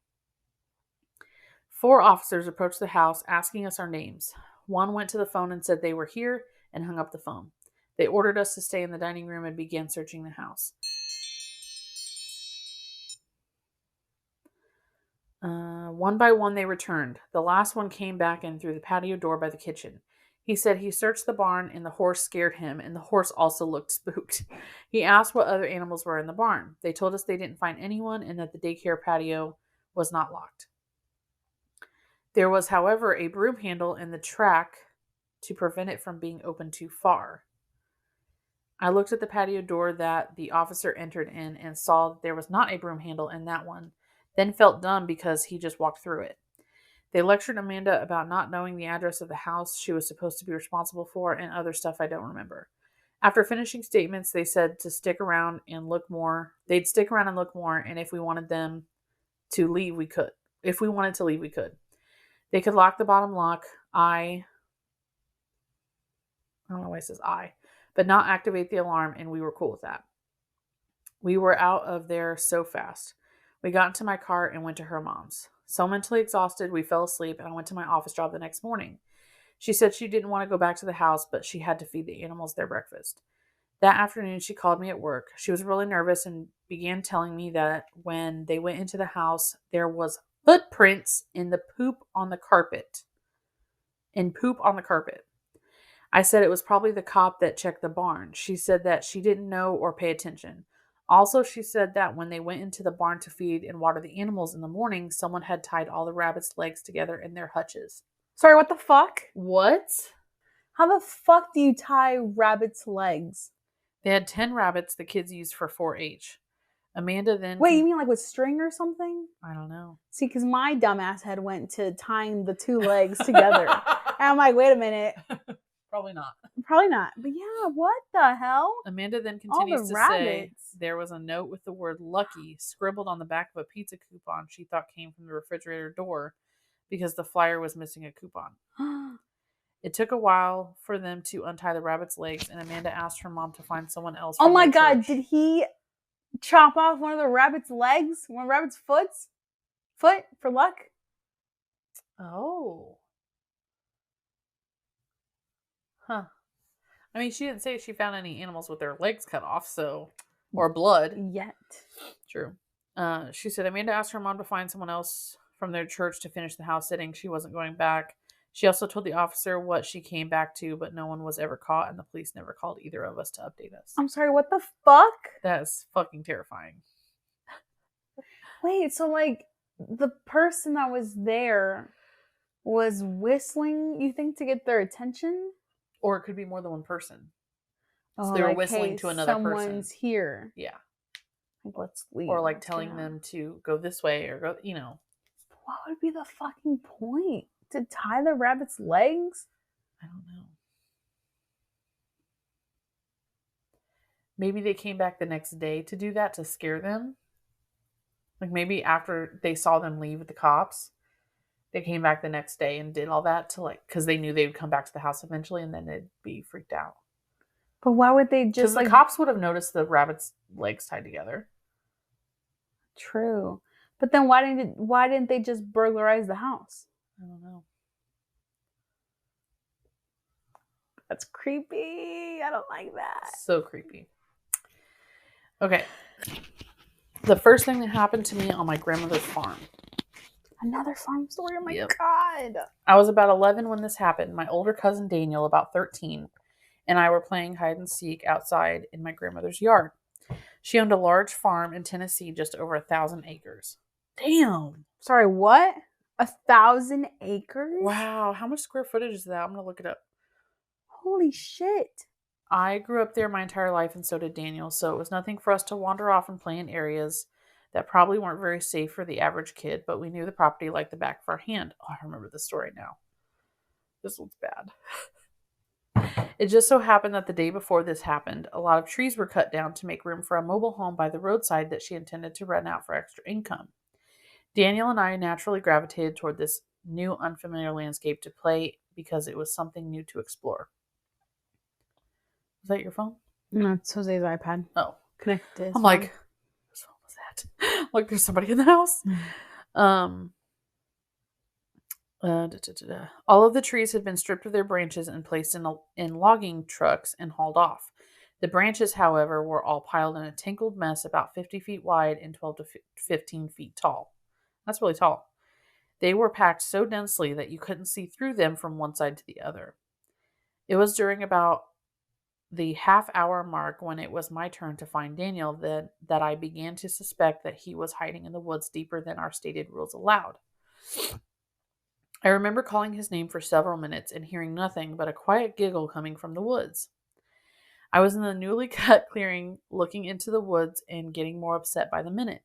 4 officers approached the house, asking us our names. One went to the phone and said they were here and hung up the phone. They ordered us to stay in the dining room and began searching the house. One by one, they returned. The last one came back in through the patio door by the kitchen. He said he searched the barn and the horse scared him, and the horse also looked spooked. He asked what other animals were in the barn. They told us they didn't find anyone and that the daycare patio was not locked. There was, however, a broom handle in the track to prevent it from being opened too far. I looked at the patio door that the officer entered in and saw that there was not a broom handle in that one, then felt dumb because he just walked through it. They lectured Amanda about not knowing the address of the house she was supposed to be responsible for and other stuff I don't remember. After finishing statements, they said to stick around and look more. They'd stick around and look more, and if we wanted them to leave, we could. If we wanted to leave, we could. They could lock the bottom lock. I don't know why it says but not activate the alarm, and we were cool with that. We were out of there so fast. We got into my car and went to her mom's. So mentally exhausted, we fell asleep, and I went to my office job the next morning. She said she didn't want to go back to the house, but she had to feed the animals their breakfast. That afternoon, she called me at work. She was really nervous and began telling me that when they went into the house, there was footprints in the poop on the carpet. I said it was probably the cop that checked the barn. She said that she didn't know or pay attention. Also, she said that when they went into the barn to feed and water the animals in the morning, someone had tied all the rabbits' legs together in their hutches. Sorry, what the fuck? What? How the fuck do you tie rabbits' legs? They had 10 rabbits the kids used for 4-H. Amanda then... Wait, you mean like with string or something? I don't know. See, because my dumbass head went to tying the two legs together. And I'm like, wait a minute. Probably not. Probably not. But yeah, what the hell? Amanda then continues to say there was a note with the word lucky scribbled on the back of a pizza coupon she thought came from the refrigerator door because the flyer was missing a coupon. It took a while for them to untie the rabbit's legs, and Amanda asked her mom to find someone else. Oh my god, did he chop off one of the rabbit's legs? One of the rabbit's foot for luck? Oh. Huh. I mean, she didn't say she found any animals with their legs cut off, so... Or blood. Yet. True. She said Amanda asked her mom to find someone else from their church to finish the house sitting. She wasn't going back. She also told the officer what she came back to, but no one was ever caught, and the police never called either of us to update us. I'm sorry, what the fuck? That's fucking terrifying. Wait, so like, the person that was there was whistling, you think, to get their attention? Or it could be more than one person. Oh, so they were like, whistling hey, to another person. Someone's here. Yeah. Like, let's leave. Or like telling them to go this way or go, you know. What would be the fucking point? To tie the rabbit's legs? I don't know. Maybe they came back the next day to do that to scare them. Like maybe after they saw them leave with the cops, they came back the next day and did all that to like, because they knew they would come back to the house eventually and then they'd be freaked out. But why would they just because the cops would have noticed the rabbit's legs tied together. True. But then why didn't they just burglarize the house? I don't know. That's creepy. I don't like that. So creepy. Okay. The first thing that happened to me on my grandmother's farm. Another farm story? Oh my God. I was about 11 when this happened. My older cousin Daniel, about 13, and I were playing hide and seek outside in my grandmother's yard. She owned a large farm in Tennessee, just over 1,000 acres. Damn. Sorry, what? 1,000 acres? Wow. How much square footage is that? I'm going to look it up. Holy shit. I grew up there my entire life, and so did Daniel, so it was nothing for us to wander off and play in areas that probably weren't very safe for the average kid, but we knew the property like the back of our hand. Oh, I remember this story now. This one's bad. It just so happened that the day before this happened, a lot of trees were cut down to make room for a mobile home by the roadside that she intended to rent out for extra income. Daniel and I naturally gravitated toward this new unfamiliar landscape to play because it was something new to explore. Was that your phone? No, it's Jose's iPad. Oh. Connected. I'm like, whose phone was that? Like, there's somebody in the house. All of the trees had been stripped of their branches and placed in logging trucks and hauled off. The branches, however, were all piled in a tangled mess about 50 feet wide and 12 to 15 feet tall. That's really tall. They were packed so densely that you couldn't see through them from one side to the other. It was during about the half-hour mark when it was my turn to find Daniel that I began to suspect that he was hiding in the woods deeper than our stated rules allowed. I remember calling his name for several minutes and hearing nothing but a quiet giggle coming from the woods. I was in the newly cut clearing, looking into the woods and getting more upset by the minute.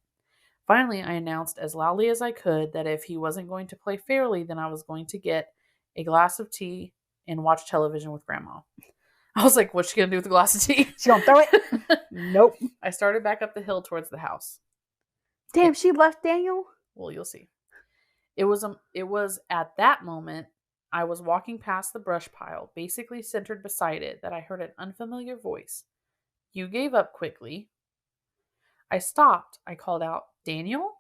Finally, I announced as loudly as I could that if he wasn't going to play fairly, then I was going to get a glass of tea and watch television with Grandma. I was like, what's she going to do with the glass of tea? She gonna throw it? Nope. I started back up the hill towards the house. Damn, she left Daniel? Well, you'll see. It was at that moment I was walking past the brush pile, basically centered beside it, that I heard an unfamiliar voice. You gave up quickly. I stopped. I called out, Daniel?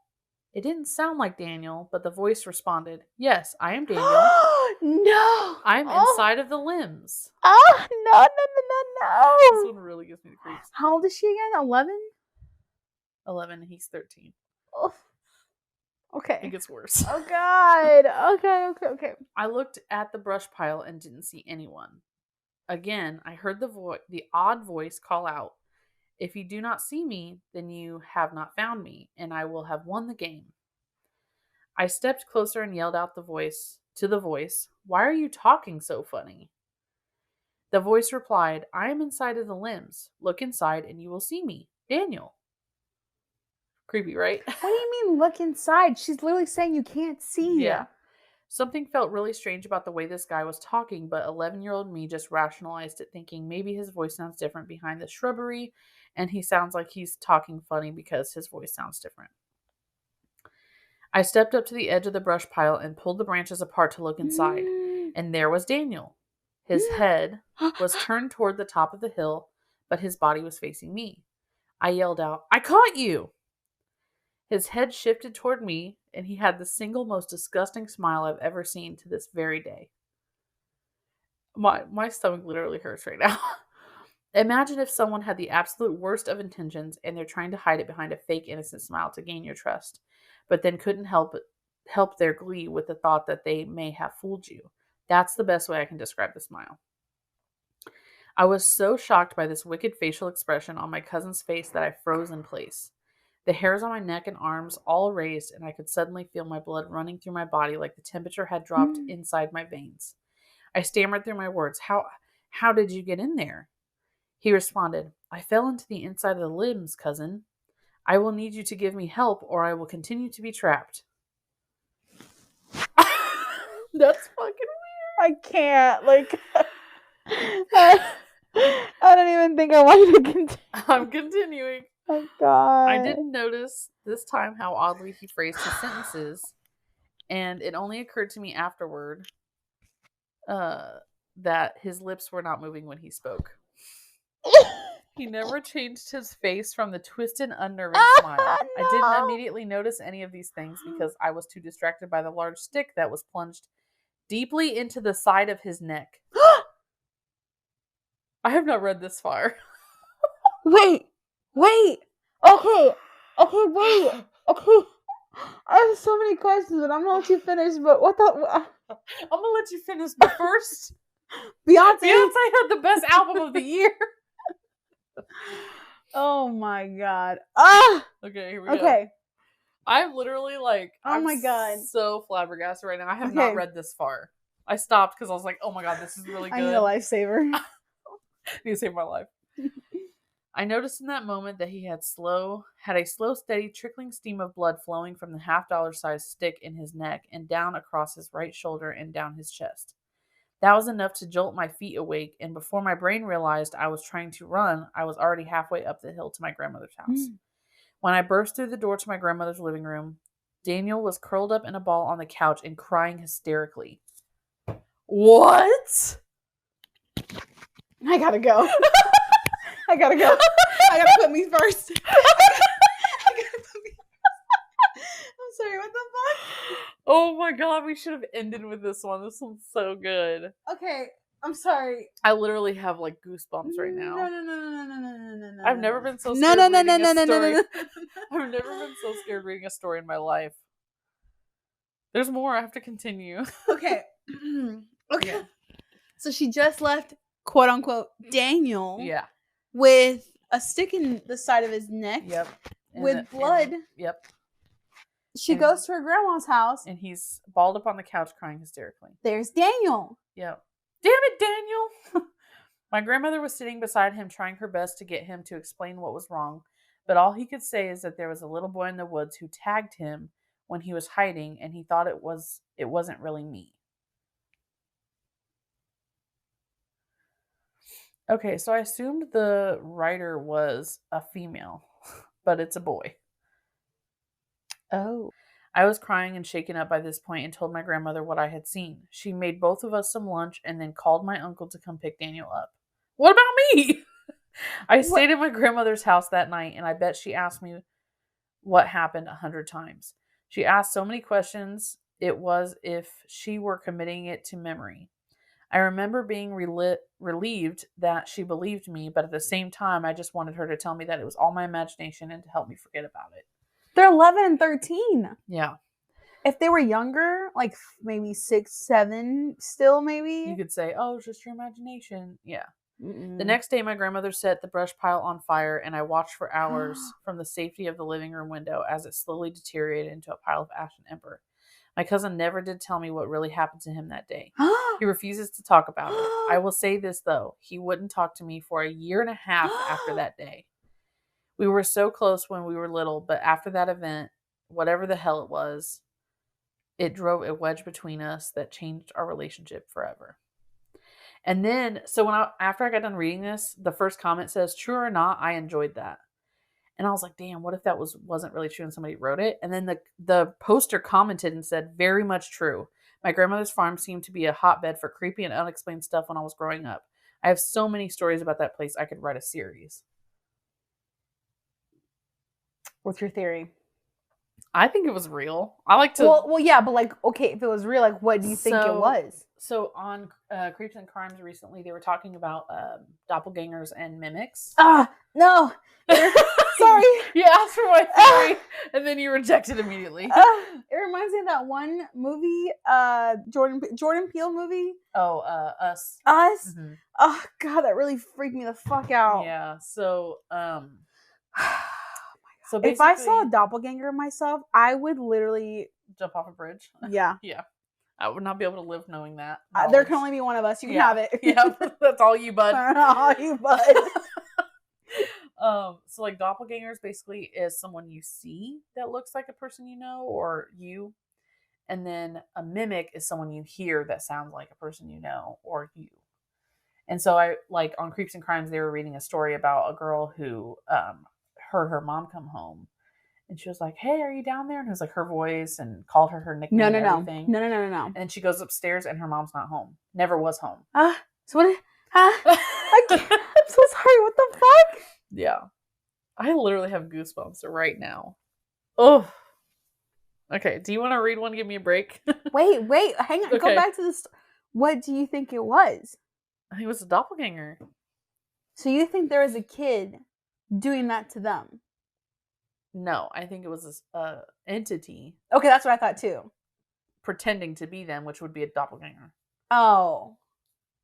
It didn't sound like Daniel, but the voice responded, Yes, I am Daniel. No! I'm inside of the limbs. Oh, no. This one really gives me the creeps. How old is she again? 11? 11, and he's 13. Oh. Okay. It gets worse. Oh, God. Okay. I looked at the brush pile and didn't see anyone. Again, I heard the odd voice call out, If you do not see me, then you have not found me, and I will have won the game. I stepped closer and yelled out to the voice, Why are you talking so funny? The voice replied, I am inside of the limbs. Look inside and you will see me. Daniel. Creepy, right? What do you mean look inside? She's literally saying you can't see. Yeah. Something felt really strange about the way this guy was talking, but 11-year-old me just rationalized it, thinking maybe his voice sounds different behind the shrubbery, and he sounds like he's talking funny because his voice sounds different. I stepped up to the edge of the brush pile and pulled the branches apart to look inside, and there was Daniel. His head was turned toward the top of the hill, but his body was facing me. I yelled out, I caught you! His head shifted toward me, and he had the single most disgusting smile I've ever seen to this very day. My stomach literally hurts right now. Imagine if someone had the absolute worst of intentions and they're trying to hide it behind a fake innocent smile to gain your trust, but then couldn't help their glee with the thought that they may have fooled you. That's the best way I can describe the smile. I was so shocked by this wicked facial expression on my cousin's face that I froze in place. The hairs on my neck and arms all raised, and I could suddenly feel my blood running through my body like the temperature had dropped inside my veins. I stammered through my words, How did you get in there? He responded, I fell into the inside of the limbs, cousin. I will need you to give me help, or I will continue to be trapped. That's fucking weird. I can't. I don't even think I want you to continue. I'm continuing. Oh, God. I didn't notice this time how oddly he phrased his sentences, and it only occurred to me afterward that his lips were not moving when he spoke. He never changed his face from the twisted, unnerving smile. No. I didn't immediately notice any of these things because I was too distracted by the large stick that was plunged deeply into the side of his neck. I have not read this far. Wait. Okay, wait. Okay. I have so many questions, and I'm gonna let you finish, but what the... I'm gonna let you finish, but first... Beyonce had the best album of the year. Oh my God. Okay, here we go. Okay. I'm literally oh my God, so flabbergasted right now. I have not read this far. I stopped because I was like, oh my God, this is really good. I need a lifesaver. I need to save my life. I noticed in that moment that he had a slow, steady trickling stream of blood flowing from the $half-sized stick in his neck and down across his right shoulder and down his chest. That was enough to jolt my feet awake, and before my brain realized I was trying to run, I was already halfway up the hill to my grandmother's house. When I burst through the door to my grandmother's living room, Daniel was curled up in a ball on the couch and crying hysterically. What? I gotta go. I gotta put me first. I'm sorry, what the fuck? Oh my God, we should have ended with this one. This one's so good. Okay, I'm sorry. I literally have goosebumps right now. No. I've never been so scared reading a story. I've never been so scared reading a story in my life. There's more. I have to continue. Okay. Okay. Yeah. So she just left, quote unquote, Daniel Yeah. with a stick in the side of his neck. Yep. With blood. Yep. She goes to her grandma's house. And he's balled up on the couch crying hysterically. There's Daniel. Yep. Damn it, Daniel! My grandmother was sitting beside him trying her best to get him to explain what was wrong, but all he could say is that there was a little boy in the woods who tagged him when he was hiding, and he thought it wasn't really me. Okay, so I assumed the writer was a female, but it's a boy. Oh. I was crying and shaken up by this point and told my grandmother what I had seen. She made both of us some lunch and then called my uncle to come pick Daniel up. What about me? I stayed at my grandmother's house that night, and I bet she asked me what happened 100 times. She asked so many questions, it was if she were committing it to memory. I remember being relieved that she believed me, but at the same time, I just wanted her to tell me that it was all my imagination and to help me forget about it. They're 11 and 13. Yeah. If they were younger, like maybe 6, 7 still maybe. You could say, oh, it's just your imagination. Yeah. Mm-mm. The next day, my grandmother set the brush pile on fire, and I watched for hours from the safety of the living room window as it slowly deteriorated into a pile of ash and ember. My cousin never did tell me what really happened to him that day. He refuses to talk about it. I will say this, though. He wouldn't talk to me for a year and a half after that day. We were so close when we were little, but after that event, whatever the hell it was, it drove a wedge between us that changed our relationship forever. And then, so after I got done reading this, the first comment says, true or not, I enjoyed that. And I was like, damn, what if that wasn't really true and somebody wrote it? And then the poster commented and said, very much true. My grandmother's farm seemed to be a hotbed for creepy and unexplained stuff when I was growing up. I have so many stories about that place, I could write a series. What's your theory? I think it was real. I like to... Well, yeah, but like, okay, if it was real, like, what do you think it was? So on Creeps and Crimes recently, they were talking about doppelgangers and mimics. No. Sorry. You asked for my theory, and then you rejected immediately. It reminds me of that one movie, Jordan Peele movie. Oh, Us. Us? Mm-hmm. Oh, God, that really freaked me the fuck out. Yeah, so, so if I saw a doppelganger of myself, I would literally... jump off a bridge? Yeah. Yeah. I would not be able to live knowing that. There can only be one of us. You can have it. Yeah, that's all you, bud. All you, bud. So like doppelgangers basically is someone you see that looks like a person you know or you. And then a mimic is someone you hear that sounds like a person you know or you. And so I like on Creeps and Crimes, they were reading a story about a girl who heard her mom come home. And she was like, hey, are you down there? And it was like her voice and called her nickname and everything. No. And she goes upstairs and her mom's not home. Never was home. So what? I'm so sorry. What the fuck? Yeah. I literally have goosebumps right now. Oh. Okay. Do you want to read one? Give me a break. Wait. Hang on. Okay. Go back to this. What do you think it was? I think it was a doppelganger. So you think there was a kid doing that to them? No, I think it was an entity. Okay, that's what I thought too. Pretending to be them, which would be a doppelganger. Oh.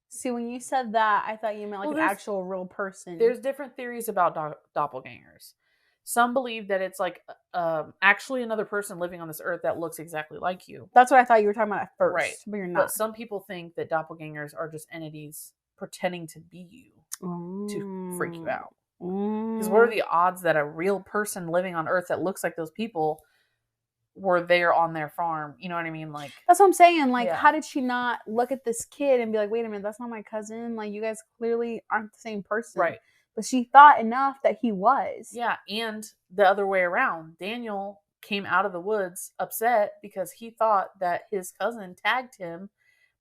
See, when you said that, I thought you meant like an actual real person. There's different theories about doppelgangers. Some believe that it's like actually another person living on this earth that looks exactly like you. That's what I thought you were talking about at first. Right. But you're not. But some people think that doppelgangers are just entities pretending to be you to freak you out. Because what are the odds that a real person living on Earth that looks like those people were there on their farm? You know what I mean? Like that's what I'm saying. Like, how did she not look at this kid and be like, wait a minute, that's not my cousin. Like, you guys clearly aren't the same person. Right. But she thought enough that he was. Yeah, and the other way around. Daniel came out of the woods upset because he thought that his cousin tagged him,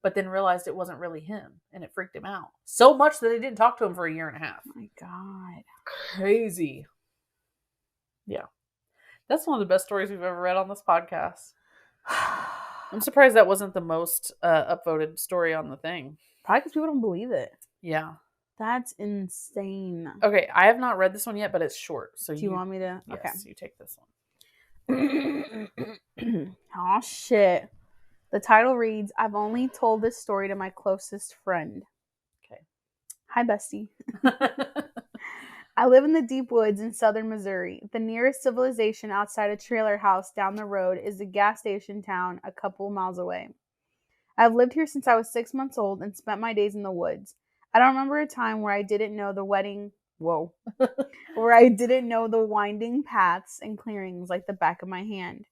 but then realized it wasn't really him, and it freaked him out. So much that they didn't talk to him for a year and a half. Oh my God. Crazy. Yeah. That's one of the best stories we've ever read on this podcast. I'm surprised that wasn't the most upvoted story on the thing. Probably because people don't believe it. Yeah. That's insane. Okay, I have not read this one yet, but it's short. So do you want me to? Yes, okay. You take this one. Oh, shit. The title reads, I've only told this story to my closest friend. Okay. Hi, bestie. I live in the deep woods in southern Missouri. The nearest civilization outside a trailer house down the road is a gas station town a couple miles away. I've lived here since I was 6 months old and spent my days in the woods. I don't remember a time where I didn't know the where I didn't know the winding paths and clearings like the back of my hand.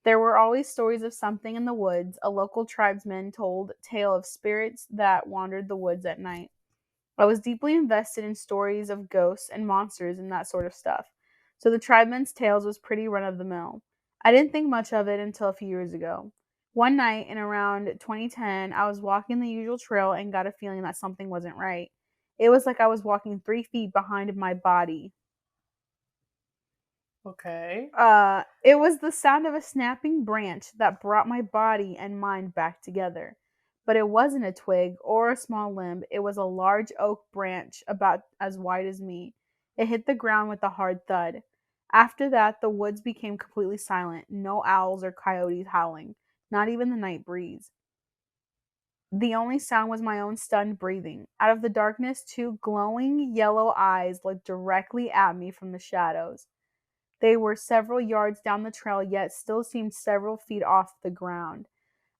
There were always stories of something in the woods. A local tribesman told tale of spirits that wandered the woods at night. I was deeply invested in stories of ghosts and monsters and that sort of stuff. So the tribeman's tales was pretty run of the mill. I didn't think much of it until a few years ago. One night in around 2010, I was walking the usual trail and got a feeling that something wasn't right. It was like I was walking 3 feet behind my body. Okay. It was the sound of a snapping branch that brought my body and mind back together. But it wasn't a twig or a small limb. It was a large oak branch about as wide as me. It hit the ground with a hard thud. After that, the woods became completely silent. No owls or coyotes howling, not even the night breeze. The only sound was my own stunned breathing. Out of the darkness, 2 glowing yellow eyes looked directly at me from the shadows. They were several yards down the trail, yet still seemed several feet off the ground.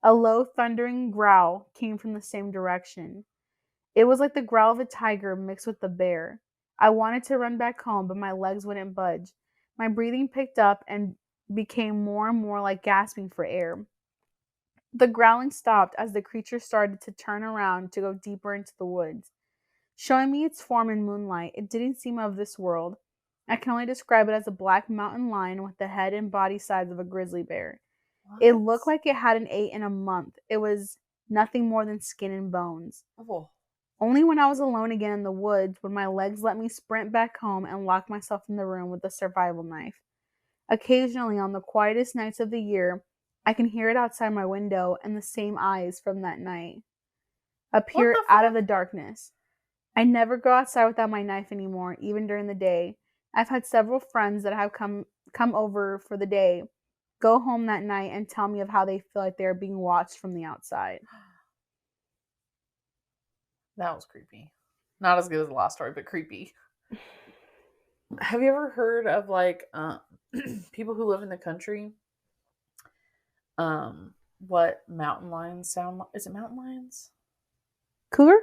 A low, thundering growl came from the same direction. It was like the growl of a tiger mixed with a bear. I wanted to run back home, but my legs wouldn't budge. My breathing picked up and became more and more like gasping for air. The growling stopped as the creature started to turn around to go deeper into the woods. Showing me its form in moonlight, it didn't seem of this world. I can only describe it as a black mountain lion with the head and body size of a grizzly bear. What? It looked like it hadn't ate in a month. It was nothing more than skin and bones. Oh. Only when I was alone again in the woods would my legs let me sprint back home and lock myself in the room with a survival knife. Occasionally, on the quietest nights of the year, I can hear it outside my window, and the same eyes from that night appear out of the darkness. I never go outside without my knife anymore, even during the day. I've had several friends that have come over for the day, go home that night and tell me of how they feel like they're being watched from the outside. That was creepy. Not as good as the last story, but creepy. Have you ever heard of like people who live in the country? What mountain lions sound like? Is it mountain lions? Cougar?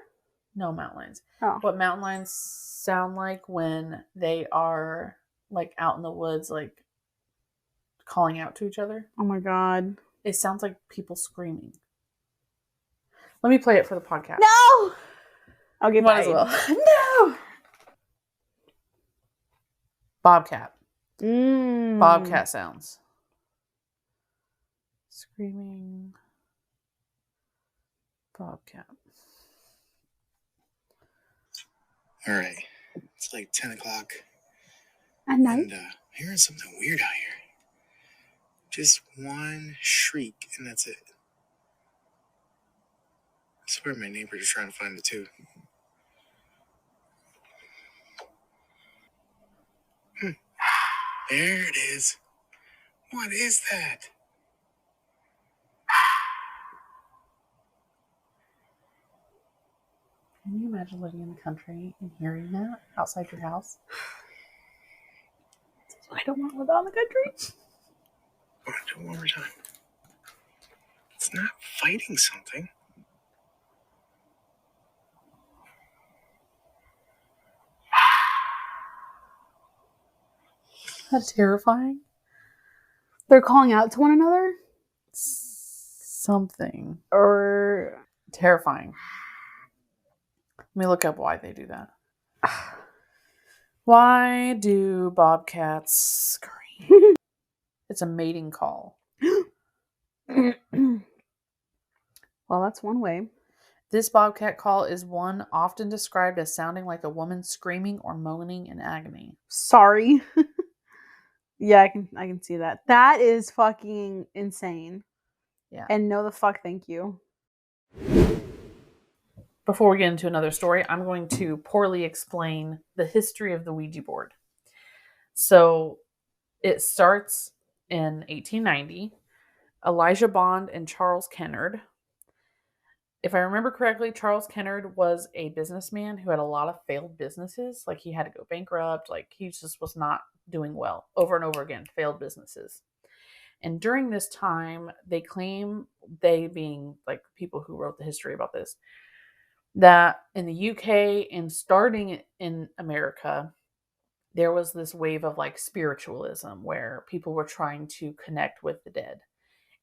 No, mountain lions. Oh. What mountain lions sound like when they are like out in the woods, like calling out to each other? Oh my god. It sounds like people screaming. Let me play it for the podcast. No! Okay, might as well. No! Bobcat. Bobcat sounds. Screaming. Bobcat. All right. It's like 10 o'clock. At night? And hearing something weird out here. Just one shriek, and that's it. I swear my neighbors are trying to find it too. There it is. What is that? Can you imagine living in the country and hearing that outside your house? I don't want to live out in the country. Oh, do it one more time. It's not fighting something. That's terrifying. They're calling out to one another? Something. Or Terrifying. Let me look up why they do that. Why do bobcats scream? It's a mating call. well, that's one way. This bobcat call is one often described as sounding like a woman screaming or moaning in agony. Sorry. Yeah, I can see that. That is fucking insane. Yeah. And no the fuck thank you. Before we get into another story, I'm going to poorly explain the history of the Ouija board. So it starts in 1890 Elijah Bond and Charles Kennard. If I remember correctly, Charles Kennard was a businessman who had a lot of failed businesses. Like he had to go bankrupt. Like he just was not doing well over and over again, failed businesses. And during this time, they claim, they being like people who wrote the history about this, that in the UK and starting in America, there was this wave of like spiritualism where people were trying to connect with the dead.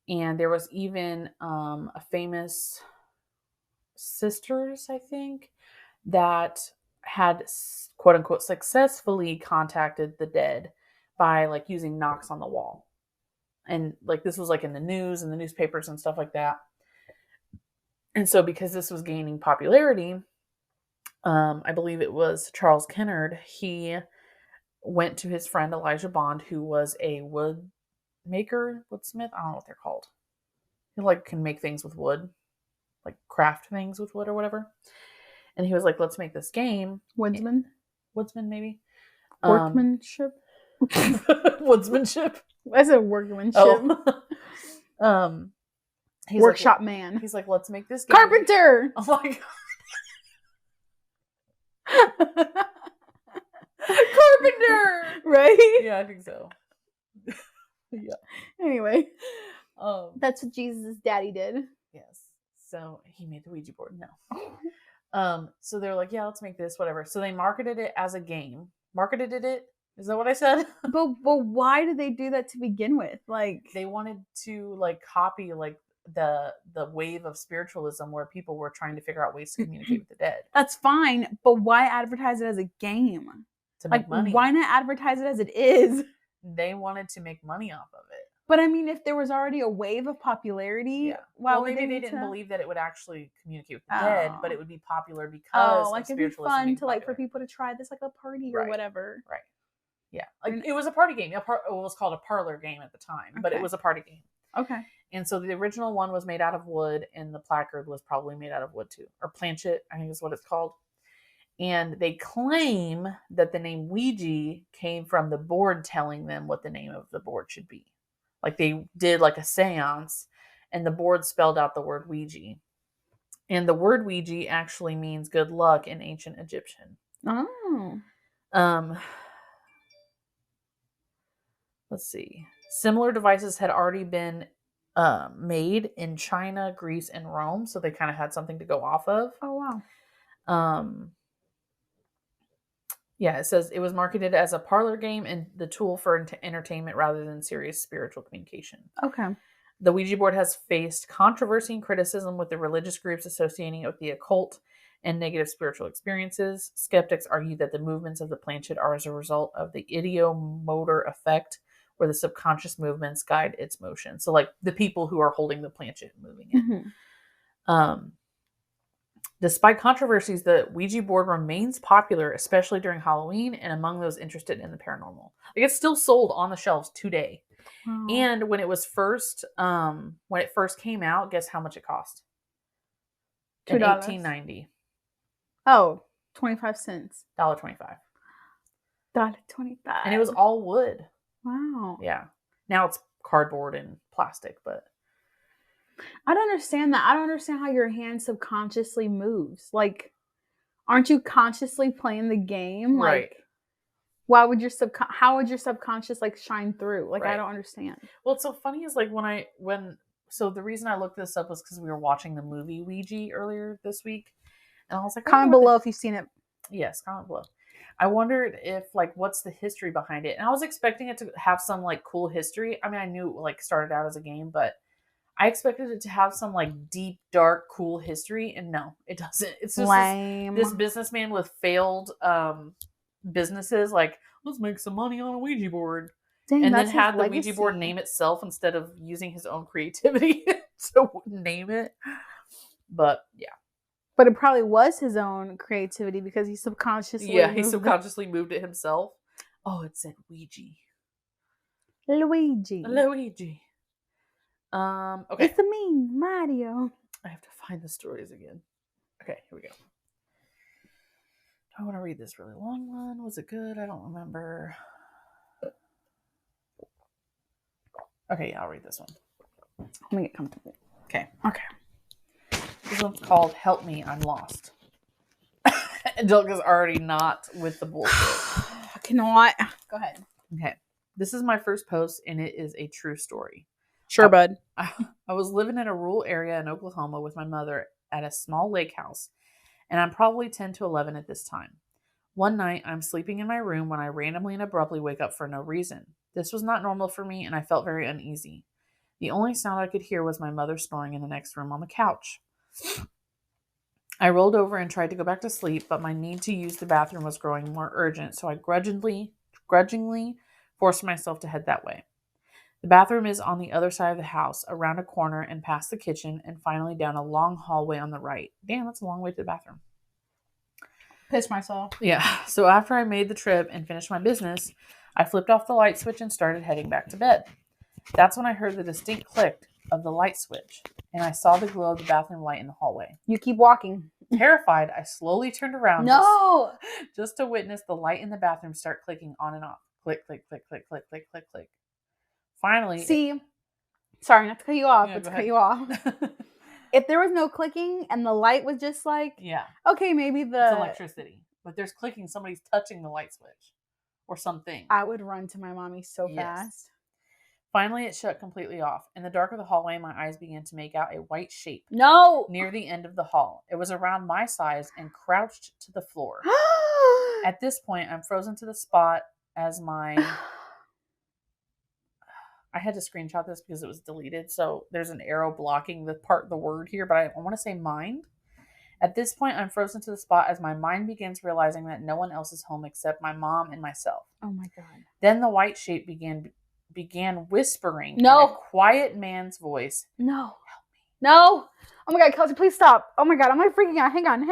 And there was even a famous sisters, I think, that had quote unquote successfully contacted the dead by like using knocks on the wall. And like this was like in the news and the newspapers and stuff like that. And so because this was gaining popularity, I believe it was Charles Kennard, he went to his friend Elijah Bond, who was a wood maker, woodsmith. I don't know what they're called. He like can make things with wood, like craft things with wood or whatever. And he was like, let's make this game. Woodsman? Woodsman, maybe? Workmanship? Woodsmanship? I said workmanship. Oh. He's Workshop like, man. He's like, let's make this game. Carpenter! Oh my god. Carpenter! Right? Yeah, I think so. Yeah. Anyway. Um, That's what Jesus' daddy did. yes. So he made the Ouija board. No. So they're like, yeah, let's make this, whatever. So they marketed it as a game. Marketed it? Is that what I said? But why did they do that to begin with? Like they wanted to like copy like the wave of spiritualism where people were trying to figure out ways to communicate with the dead. That's fine, but why advertise it as a game? To make money. Why not advertise it as it is? They wanted to make money off of it. But I mean, if there was already a wave of popularity, why would maybe they didn't to... believe that it would actually communicate with the dead, but it would be popular because like it'd be fun to like for people to try this like a party or whatever. Right. Yeah. Like it was a party game. It was called a parlor game at the time, but it was a party game. Okay. And so the original one was made out of wood, and the placard was probably made out of wood too, or planchet, I think is what it's called. And they claim that the name Ouija came from the board telling them what the name of the board should be. Like they did like a seance, and the board spelled out the word Ouija. And the word Ouija actually means good luck in ancient Egyptian. Oh. Let's see. Similar devices had already been made in China, Greece, and Rome, so they kind of had something to go off of. Oh wow. Yeah, it says it was marketed as a parlor game and the tool for entertainment rather than serious spiritual communication. Okay. The Ouija board has faced controversy and criticism with the religious groups associating it with the occult and negative spiritual experiences. Skeptics argue that the movements of the planchet are as a result of the ideomotor effect, where the subconscious movements guide its motion. So, like the people who are holding the planchet moving it. Mm-hmm. Despite controversies, the Ouija board remains popular, especially during Halloween and among those interested in the paranormal. Like it's still sold on the shelves today. Wow. And when it was first, came out, guess how much it cost? $2. In 1890. Oh, 25 cents. $1.25. $1.25. And it was all wood. Wow. Yeah. Now it's cardboard and plastic, but I don't understand that. I don't understand how your hand subconsciously moves. Like, aren't you consciously playing the game? Right. Like, how would your subconscious like shine through? Like, right. I don't understand. Well, it's so funny is like so the reason I looked this up was because we were watching the movie Ouija earlier this week, and I was like, comment below if you've seen it. Yes, comment below. I wondered if like what's the history behind it, and I was expecting it to have some like cool history. I mean, I knew it like started out as a game, but I expected it to have some like deep, dark, cool history, and no, it doesn't. It's just lame. This businessman with failed businesses, like, let's make some money on a Ouija board. Dang, and then had the legacy. Ouija board name itself instead of using his own creativity to name it. But yeah. But it probably was his own creativity because he subconsciously moved it himself. Oh, it said Ouija. Luigi. Okay. It's me, Mario. I have to find the stories again. Okay, here we go. I want to read this really long one. Was it good? I don't remember. Okay, yeah, I'll read this one. Let me get comfortable. Okay. Okay. This one's called Help Me, I'm Lost. Angelica's already not with the bullshit. I cannot. Go ahead. Okay. This is my first post, and it is a true story. Sure, bud. I was living in a rural area in Oklahoma with my mother at a small lake house, and I'm probably 10 to 11 at this time. One night, I'm sleeping in my room when I randomly and abruptly wake up for no reason. This was not normal for me, and I felt very uneasy. The only sound I could hear was my mother snoring in the next room on the couch. I rolled over and tried to go back to sleep, but my need to use the bathroom was growing more urgent, so I grudgingly forced myself to head that way. The bathroom is on the other side of the house, around a corner and past the kitchen, and finally down a long hallway on the right. Damn, that's a long way to the bathroom. Piss myself. Yeah, so after I made the trip and finished my business, I flipped off the light switch and started heading back to bed. That's when I heard the distinct click of the light switch, and I saw the glow of the bathroom light in the hallway. You keep walking. Terrified, I slowly turned around No! just to witness the light in the bathroom start clicking on and off. Click, click, click, click, click, click, click, click. Finally... See, sorry not to cut you off, Yeah, but to go cut ahead. you off. If there was no clicking and the light was just like, Yeah, okay, maybe it's the... electricity. But there's clicking, somebody's touching the light switch. Or something. I would run to my mommy so Yes. fast. Finally, it shut completely off. In the dark of the hallway, my eyes began to make out a white shape No! near the end of the hall. It was around my size and crouched to the floor. At this point, I'm frozen to the spot as my... I had to screenshot this because it was deleted, so there's an arrow blocking the word here, but I want to say mind. At this point, I'm frozen to the spot as my mind begins realizing that no one else is home except my mom and myself. Oh my God. Then the white shape began whispering No. in a quiet man's voice. No. Help me. No. Oh my God, Kelsey, please stop. Oh my God, I'm like freaking out. Hang on.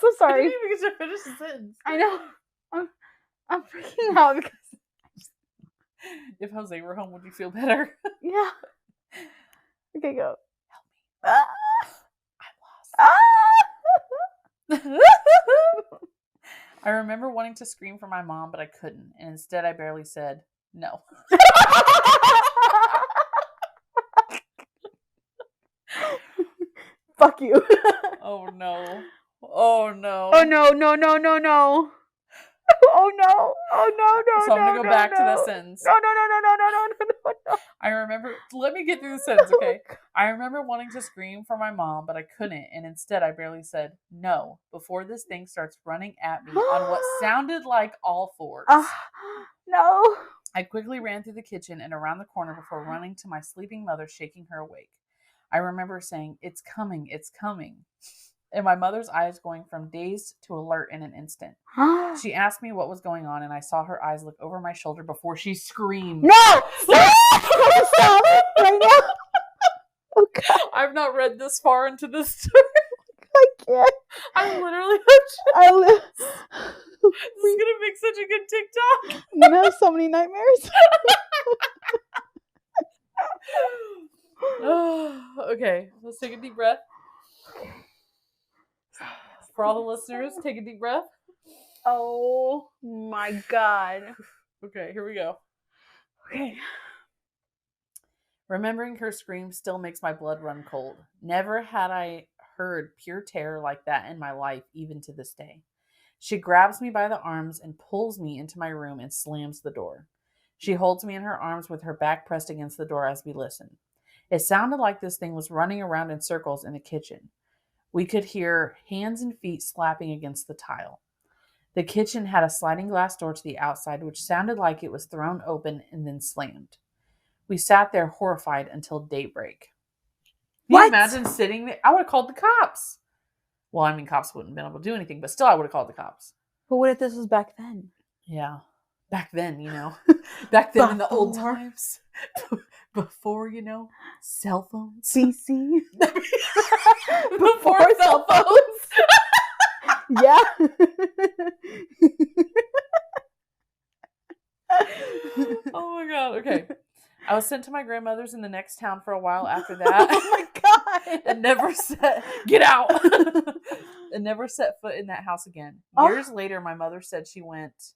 So sorry. I didn't even get to finish the sentence. I know. I'm freaking out because... If Jose were home, would you feel better? Yeah. Okay, go. Help me. Ah. I'm lost. I remember wanting to scream for my mom, but I couldn't, and instead I barely said no. Fuck you. Oh no. Oh no. Oh no, no, no, no, no. Oh no. Oh no, So I'm gonna go back to that sentence. No. I remember, let me get through the sentence, okay? I remember wanting to scream for my mom, but I couldn't, and instead I barely said no before this thing starts running at me on what sounded like all fours. No. I quickly ran through the kitchen and around the corner before running to my sleeping mother, shaking her awake. I remember saying, "It's coming, it's coming." And my mother's eyes going from dazed to alert in an instant. She asked me what was going on, and I saw her eyes look over my shoulder before she screamed. No! Stop right now. Oh God. I've not read this far into this story. I can't. I'm literally... This is gonna make such a good TikTok. I'm gonna have so many nightmares. Okay, let's take a deep breath. For all the listeners, take a deep breath. Oh my God. Okay, here we go. Okay. Remembering her scream still makes my blood run cold. Never had I heard pure terror like that in my life, even to this day. She grabs me by the arms and pulls me into my room and slams the door. She holds me in her arms with her back pressed against the door as we listen. It sounded like this thing was running around in circles in the kitchen. We could hear hands and feet slapping against the tile. The kitchen had a sliding glass door to the outside, which sounded like it was thrown open and then slammed. We sat there horrified until daybreak. Can you imagine sitting there? I would have called the cops. Well, I mean, cops wouldn't have been able to do anything, but still I would have called the cops. But what if this was back then? Yeah. Back then, Back then in the old times. Before, cell phones. CC. Before cell phones. Yeah. Oh my God. Okay. I was sent to my grandmother's in the next town for a while after that. Oh my God. And get out. And never set foot in that house again. Years later, my mother said she went.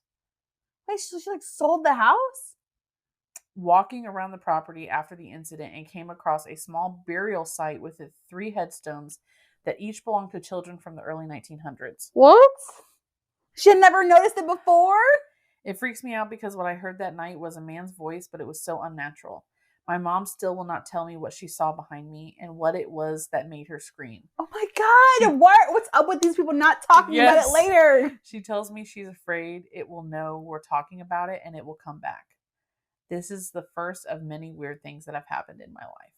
Wait, she like sold the house? walking around the property after the incident and came across a small burial site with 3 headstones that each belonged to children from the early 1900s. What? She had never noticed it before? It freaks me out because what I heard that night was a man's voice, but it was so unnatural. My mom still will not tell me what she saw behind me and what it was that made her scream. Oh my God. What's up with these people not talking about it later? She tells me she's afraid it will know we're talking about it and it will come back. This is the first of many weird things that have happened in my life.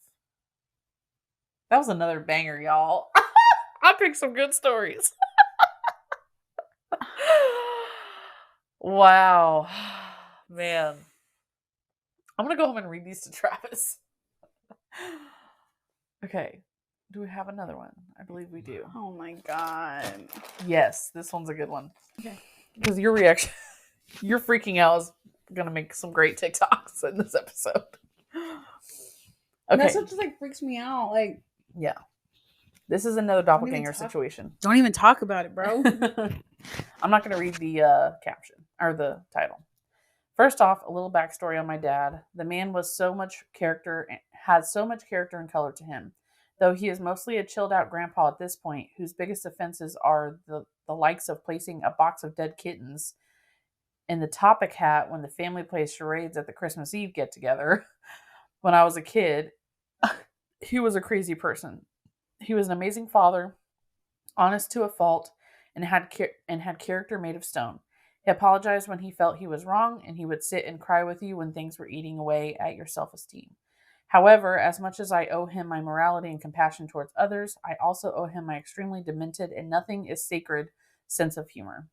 That was another banger, y'all. I picked some good stories. Wow. Man. I'm going to go home and read these to Travis. Okay. Do we have another one? I believe we do. Oh my God. Yes, this one's a good one. Okay. Because your reaction, your freaking out is going to make some great TikToks in this episode. Okay. That's what just like freaks me out. Like, yeah. This is another doppelganger situation. Don't even talk about it, bro. I'm not going to read the caption or the title. First off, a little backstory on my dad. The man was had so much character and color to him. Though he is mostly a chilled out grandpa at this point, whose biggest offenses are the likes of placing a box of dead kittens in the topic hat when the family plays charades at the Christmas Eve get together. When I was a kid, he was a crazy person. He was an amazing father, honest to a fault, and had character made of stone. He apologized when he felt he was wrong, and he would sit and cry with you when things were eating away at your self-esteem. However, as much as I owe him my morality and compassion towards others, I also owe him my extremely demented and nothing is sacred sense of humor.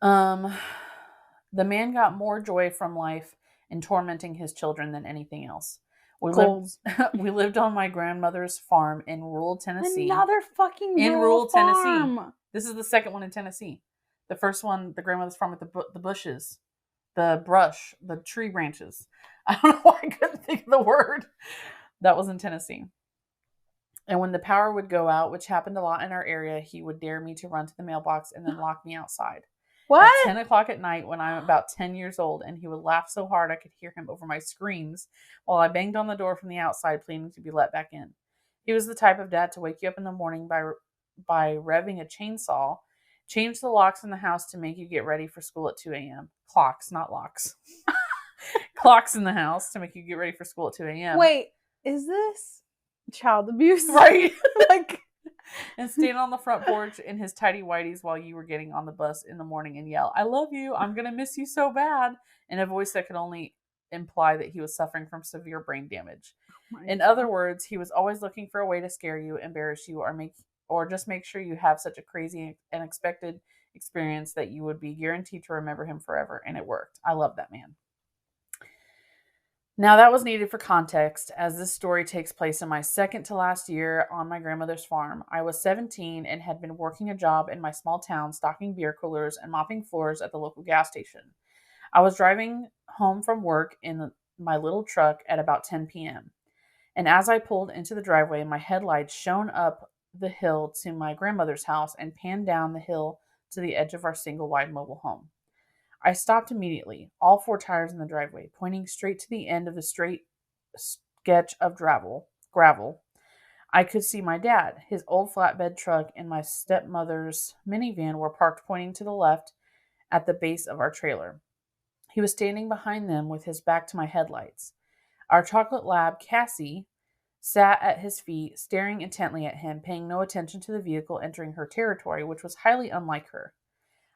The man got more joy from life in tormenting his children than anything else. We lived on my grandmother's farm in rural Tennessee. Another fucking rural farm. Tennessee. This is the second one in Tennessee. The first one, the grandmother's farm with the bushes, the brush, the tree branches. I don't know why I couldn't think of the word. That was in Tennessee. And when the power would go out, which happened a lot in our area, he would dare me to run to the mailbox and then lock me outside. What? At 10 o'clock at night when I'm about 10 years old, and he would laugh so hard I could hear him over my screams while I banged on the door from the outside pleading to be let back in. He was the type of dad to wake you up in the morning by revving a chainsaw, change the locks in the house to make you get ready for school at 2 a.m. Clocks, not locks. Clocks in the house to make you get ready for school at 2 a.m. Wait, is this child abuse? Right? And stand on the front porch in his tidy whities while you were getting on the bus in the morning and yell, "I love you, I'm going to miss you so bad," in a voice that could only imply that he was suffering from severe brain damage. In other words, he was always looking for a way to scare you, embarrass you, or just make sure you have such a crazy, unexpected experience that you would be guaranteed to remember him forever, and it worked. I love that man. Now, that was needed for context, as this story takes place in my second to last year on my grandmother's farm. I was 17 and had been working a job in my small town, stocking beer coolers and mopping floors at the local gas station. I was driving home from work in my little truck at about 10 p.m. And as I pulled into the driveway, my headlights shone up the hill to my grandmother's house and panned down the hill to the edge of our single-wide mobile home. I stopped immediately, all 4 tires in the driveway, pointing straight to the end of the straight sketch of gravel. I could see my dad. His old flatbed truck and my stepmother's minivan were parked pointing to the left at the base of our trailer. He was standing behind them with his back to my headlights. Our chocolate lab, Cassie, sat at his feet, staring intently at him, paying no attention to the vehicle entering her territory, which was highly unlike her.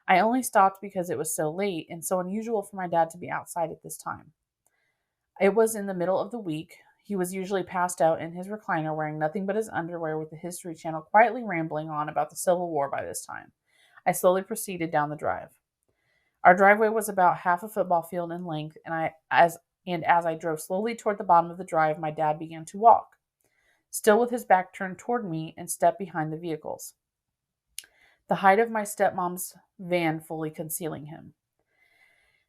I only stopped because it was so late and so unusual for my dad to be outside at this time. It was in the middle of the week. He was usually passed out in his recliner wearing nothing but his underwear with the History Channel quietly rambling on about the Civil War by this time. I slowly proceeded down the drive. Our driveway was about half a football field in length, and as I drove slowly toward the bottom of the drive, my dad began to walk, still with his back turned toward me, and stepped behind the vehicles, the height of my stepmom's van fully concealing him.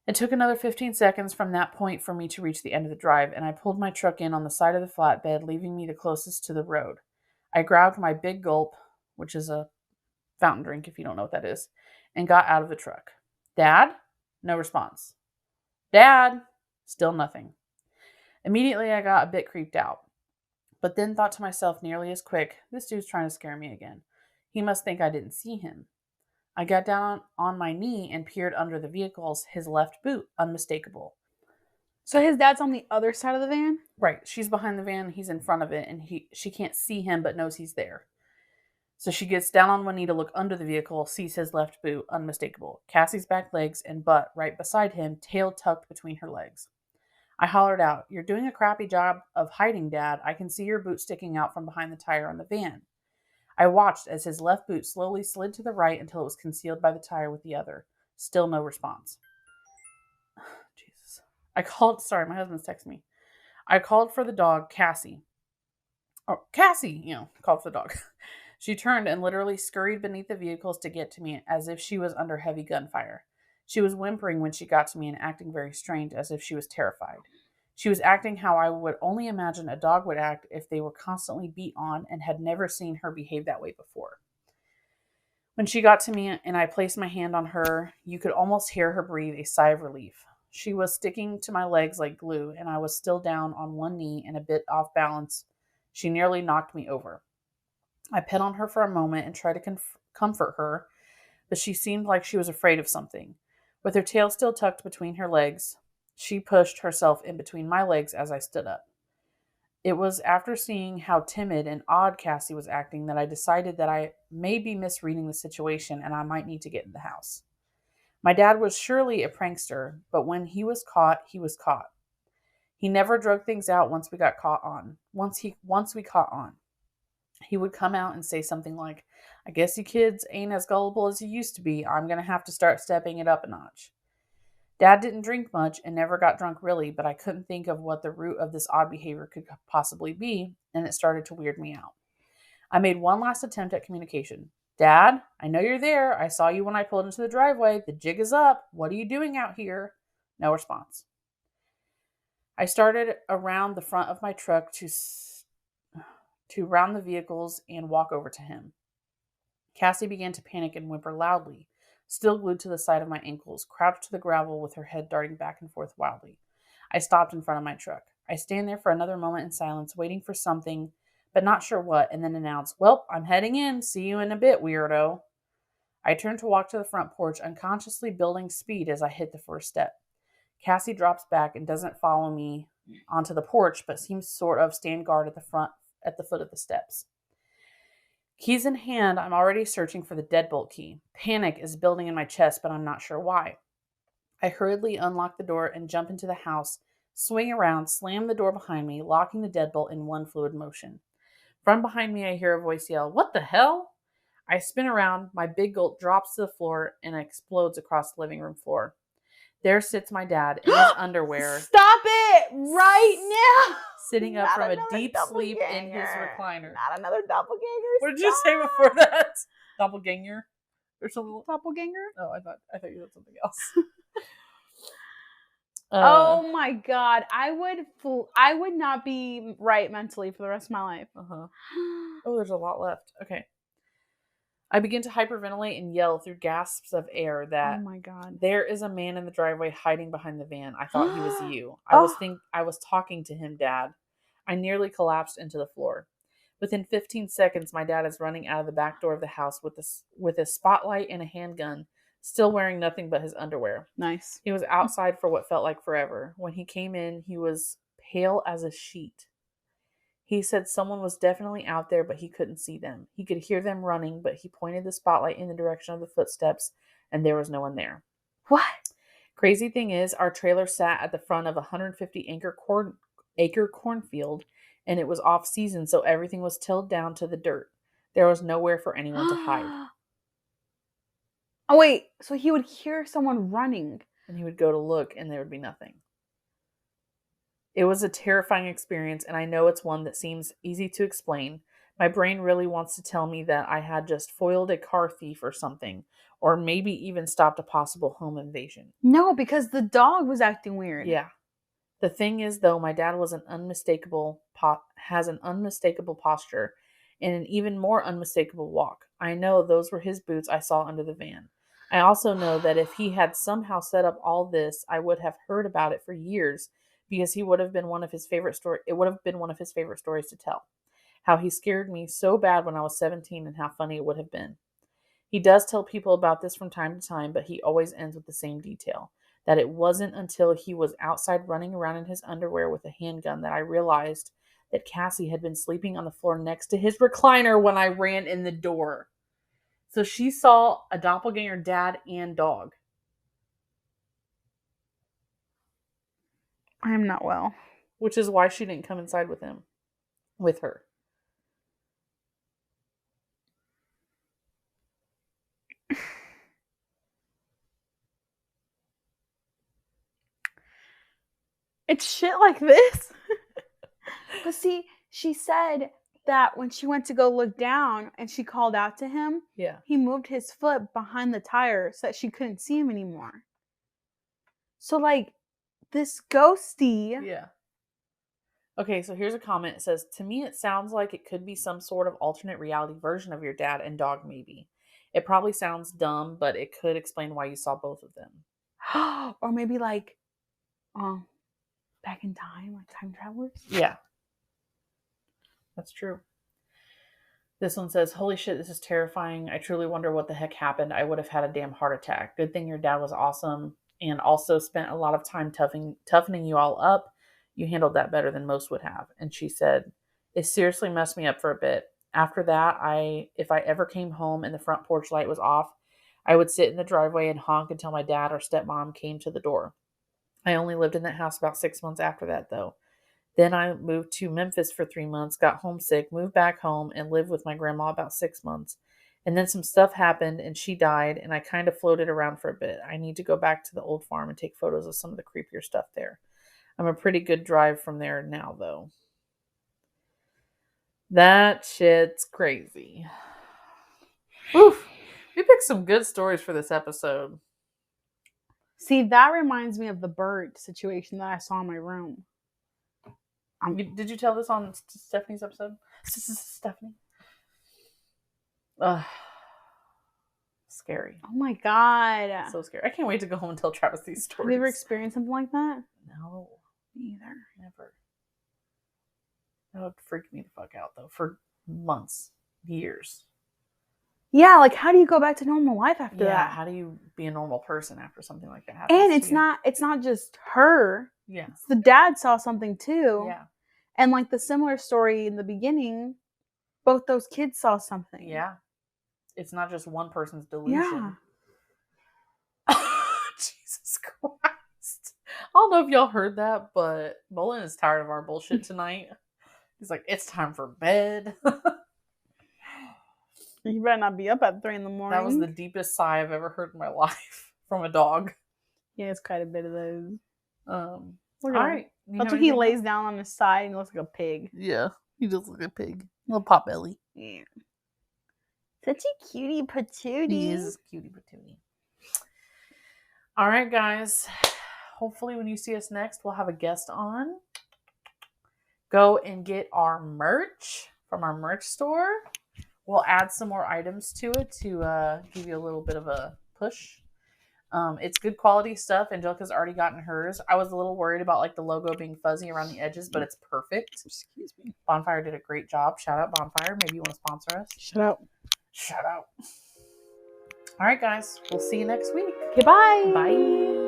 It took another 15 seconds from that point for me to reach the end of the drive, and I pulled my truck in on the side of the flatbed, leaving me the closest to the road. I grabbed my big gulp, which is a fountain drink if you don't know what that is, and got out of the truck. "Dad?" No response. "Dad?" Still nothing. Immediately, I got a bit creeped out, but then thought to myself nearly as quick, this dude's trying to scare me again. He must think I didn't see him. I got down on my knee and peered under the vehicles, his left boot, unmistakable. So his dad's on the other side of the van? Right, she's behind the van, he's in front of it, and she can't see him but knows he's there. So she gets down on one knee to look under the vehicle, sees his left boot, unmistakable. Cassie's back legs and butt right beside him, tail tucked between her legs. I hollered out, "You're doing a crappy job of hiding, Dad. I can see your boot sticking out from behind the tire on the van." I watched as his left boot slowly slid to the right until it was concealed by the tire with the other. Still no response. Jesus. My husband's texting me. I called for the dog, Cassie. Oh, Cassie, called for the dog. She turned and literally scurried beneath the vehicles to get to me as if she was under heavy gunfire. She was whimpering when she got to me and acting very strange as if she was terrified. She was acting how I would only imagine a dog would act if they were constantly beat on and had never seen her behave that way before. When she got to me and I placed my hand on her, you could almost hear her breathe a sigh of relief. She was sticking to my legs like glue, and I was still down on one knee and a bit off balance. She nearly knocked me over. I pet on her for a moment and tried to comfort her, but she seemed like she was afraid of something. With her tail still tucked between her legs, she pushed herself in between my legs as I stood up. It was after seeing how timid and odd Cassie was acting that I decided that I may be misreading the situation and I might need to get in the house. My dad was surely a prankster, but when he was caught, he was caught. He never drug things out once we caught on. He would come out and say something like, "I guess you kids ain't as gullible as you used to be. I'm going to have to start stepping it up a notch." Dad didn't drink much and never got drunk really, but I couldn't think of what the root of this odd behavior could possibly be, and it started to weird me out. I made one last attempt at communication. "Dad, I know you're there. I saw you when I pulled into the driveway. The jig is up. What are you doing out here?" No response. I started around the front of my truck to round the vehicles and walk over to him. Cassie began to panic and whimper loudly, still glued to the side of my ankles, crouched to the gravel with her head darting back and forth wildly. I stopped in front of my truck. I stand there for another moment in silence, waiting for something, but not sure what, and then announce, "Well, I'm heading in. See you in a bit, weirdo." I turn to walk to the front porch, unconsciously building speed as I hit the first step. Cassie drops back and doesn't follow me onto the porch, but seems sort of stand guard at the foot of the steps. Keys in hand, I'm already searching for the deadbolt key. Panic is building in my chest, but I'm not sure why. I hurriedly unlock the door and jump into the house, swing around, slam the door behind me, locking the deadbolt in one fluid motion. From behind me, I hear a voice yell, "What the hell?" I spin around, my big gulp drops to the floor and explodes across the living room floor. There sits my dad in his underwear. Stop it right now! Sitting up Not from a another deep sleep in his doppelganger. recliner. Not another doppelganger. What did you say before that? Doppelganger? Or something? Doppelganger? Oh, I thought you said something else. Oh my god, I would not be right mentally for the rest of my life. Oh, there's a lot left. Okay. I begin to hyperventilate and yell through gasps of air that, "Oh my god, there is a man in the driveway hiding behind the van. I thought he was you. I was talking to him, Dad." I nearly collapsed into the floor. Within 15 seconds, my dad is running out of the back door of the house with a spotlight and a handgun, still wearing nothing but his underwear. Nice. He was outside for what felt like forever. When he came in, he was pale as a sheet. He said someone was definitely out there, but he couldn't see them. He could hear them running, but he pointed the spotlight in the direction of the footsteps, and there was no one there. What? Crazy thing is, our trailer sat at the front of a 150-acre cornfield, and it was off season, so everything was tilled down to the dirt. There was nowhere for anyone to hide. Oh wait, so he would hear someone running. And he would go to look, and there would be nothing. It was a terrifying experience, and I know it's one that seems easy to explain. My brain really wants to tell me that I had just foiled a car thief or something, or maybe even stopped a possible home invasion. No, because the dog was acting weird. Yeah. The thing is, though, my dad was has an unmistakable posture and an even more unmistakable walk. I know those were his boots I saw under the van. I also know that if he had somehow set up all this, I would have heard about it for years because he would have been one of his favorite story. It would have been one of his favorite stories to tell. How he scared me so bad when I was 17 and how funny it would have been. He does tell people about this from time to time, but he always ends with the same detail. That it wasn't until he was outside running around in his underwear with a handgun that I realized that Cassie had been sleeping on the floor next to his recliner when I ran in the door. So she saw a doppelganger dad and dog. I am not well. Which is why she didn't come inside with him. With her. It's shit like this. But see, she said that when she went to go look down and she called out to him, Yeah. he moved his foot behind the tire so that she couldn't see him anymore. So, like, this ghosty. Yeah. Okay, so here's a comment. It says, to me, it sounds like it could be some sort of alternate reality version of your dad and dog, maybe. It probably sounds dumb, but it could explain why you saw both of them. Or maybe, like, back in time, like time travelers. Yeah. That's true. This one says, holy shit, this is terrifying. I truly wonder what the heck happened. I would have had a damn heart attack. Good thing your dad was awesome and also spent a lot of time toughening you all up. You handled that better than most would have. And she said, it seriously messed me up for a bit. After that, if I ever came home and the front porch light was off, I would sit in the driveway and honk until my dad or stepmom came to the door. I only lived in that house about 6 months after that, though. Then I moved to Memphis for 3 months, got homesick, moved back home, and lived with my grandma about 6 months. And then some stuff happened, and she died, and I kind of floated around for a bit. I need to go back to the old farm and take photos of some of the creepier stuff there. I'm a pretty good drive from there now, though. That shit's crazy. Oof. We picked some good stories for this episode. See, that reminds me of the bird situation that I saw in my room. Did you tell this on Stephanie's episode? Stephanie? Scary. Oh my god. So scary. I can't wait to go home and tell Travis these stories. Have you ever experienced something like that? No. Me either. Never. That would freak me the fuck out, though, for months, years. Yeah, like how do you go back to normal life after that? How do you be a normal person after something like that happens? And it's not just her. Yeah. The dad saw something too. Yeah. And like the similar story in the beginning, both those kids saw something. Yeah. It's not just one person's delusion. Yeah. Jesus Christ. I don't know if y'all heard that, but Bolin is tired of our bullshit tonight. He's like, it's time for bed. You better not be up at 3 a.m. That was the deepest sigh I've ever heard in my life from a dog. Yeah, it's quite a bit of those. All right. That's when he lays down on his side and looks like a pig. Yeah, he does look like a pig. Little pot belly. Yeah. Such a cutie patootie. He is a cutie patootie. All right, guys. Hopefully when you see us next, we'll have a guest on. Go and get our merch from our merch store. We'll add some more items to it to give you a little bit of a push. It's good quality stuff. Angelica's already gotten hers. I was a little worried about like the logo being fuzzy around the edges, but it's perfect. Excuse me. Bonfire did a great job. Shout out Bonfire. Maybe you want to sponsor us. Shut up. Shout out. All right, guys. We'll see you next week. Okay, bye. Bye.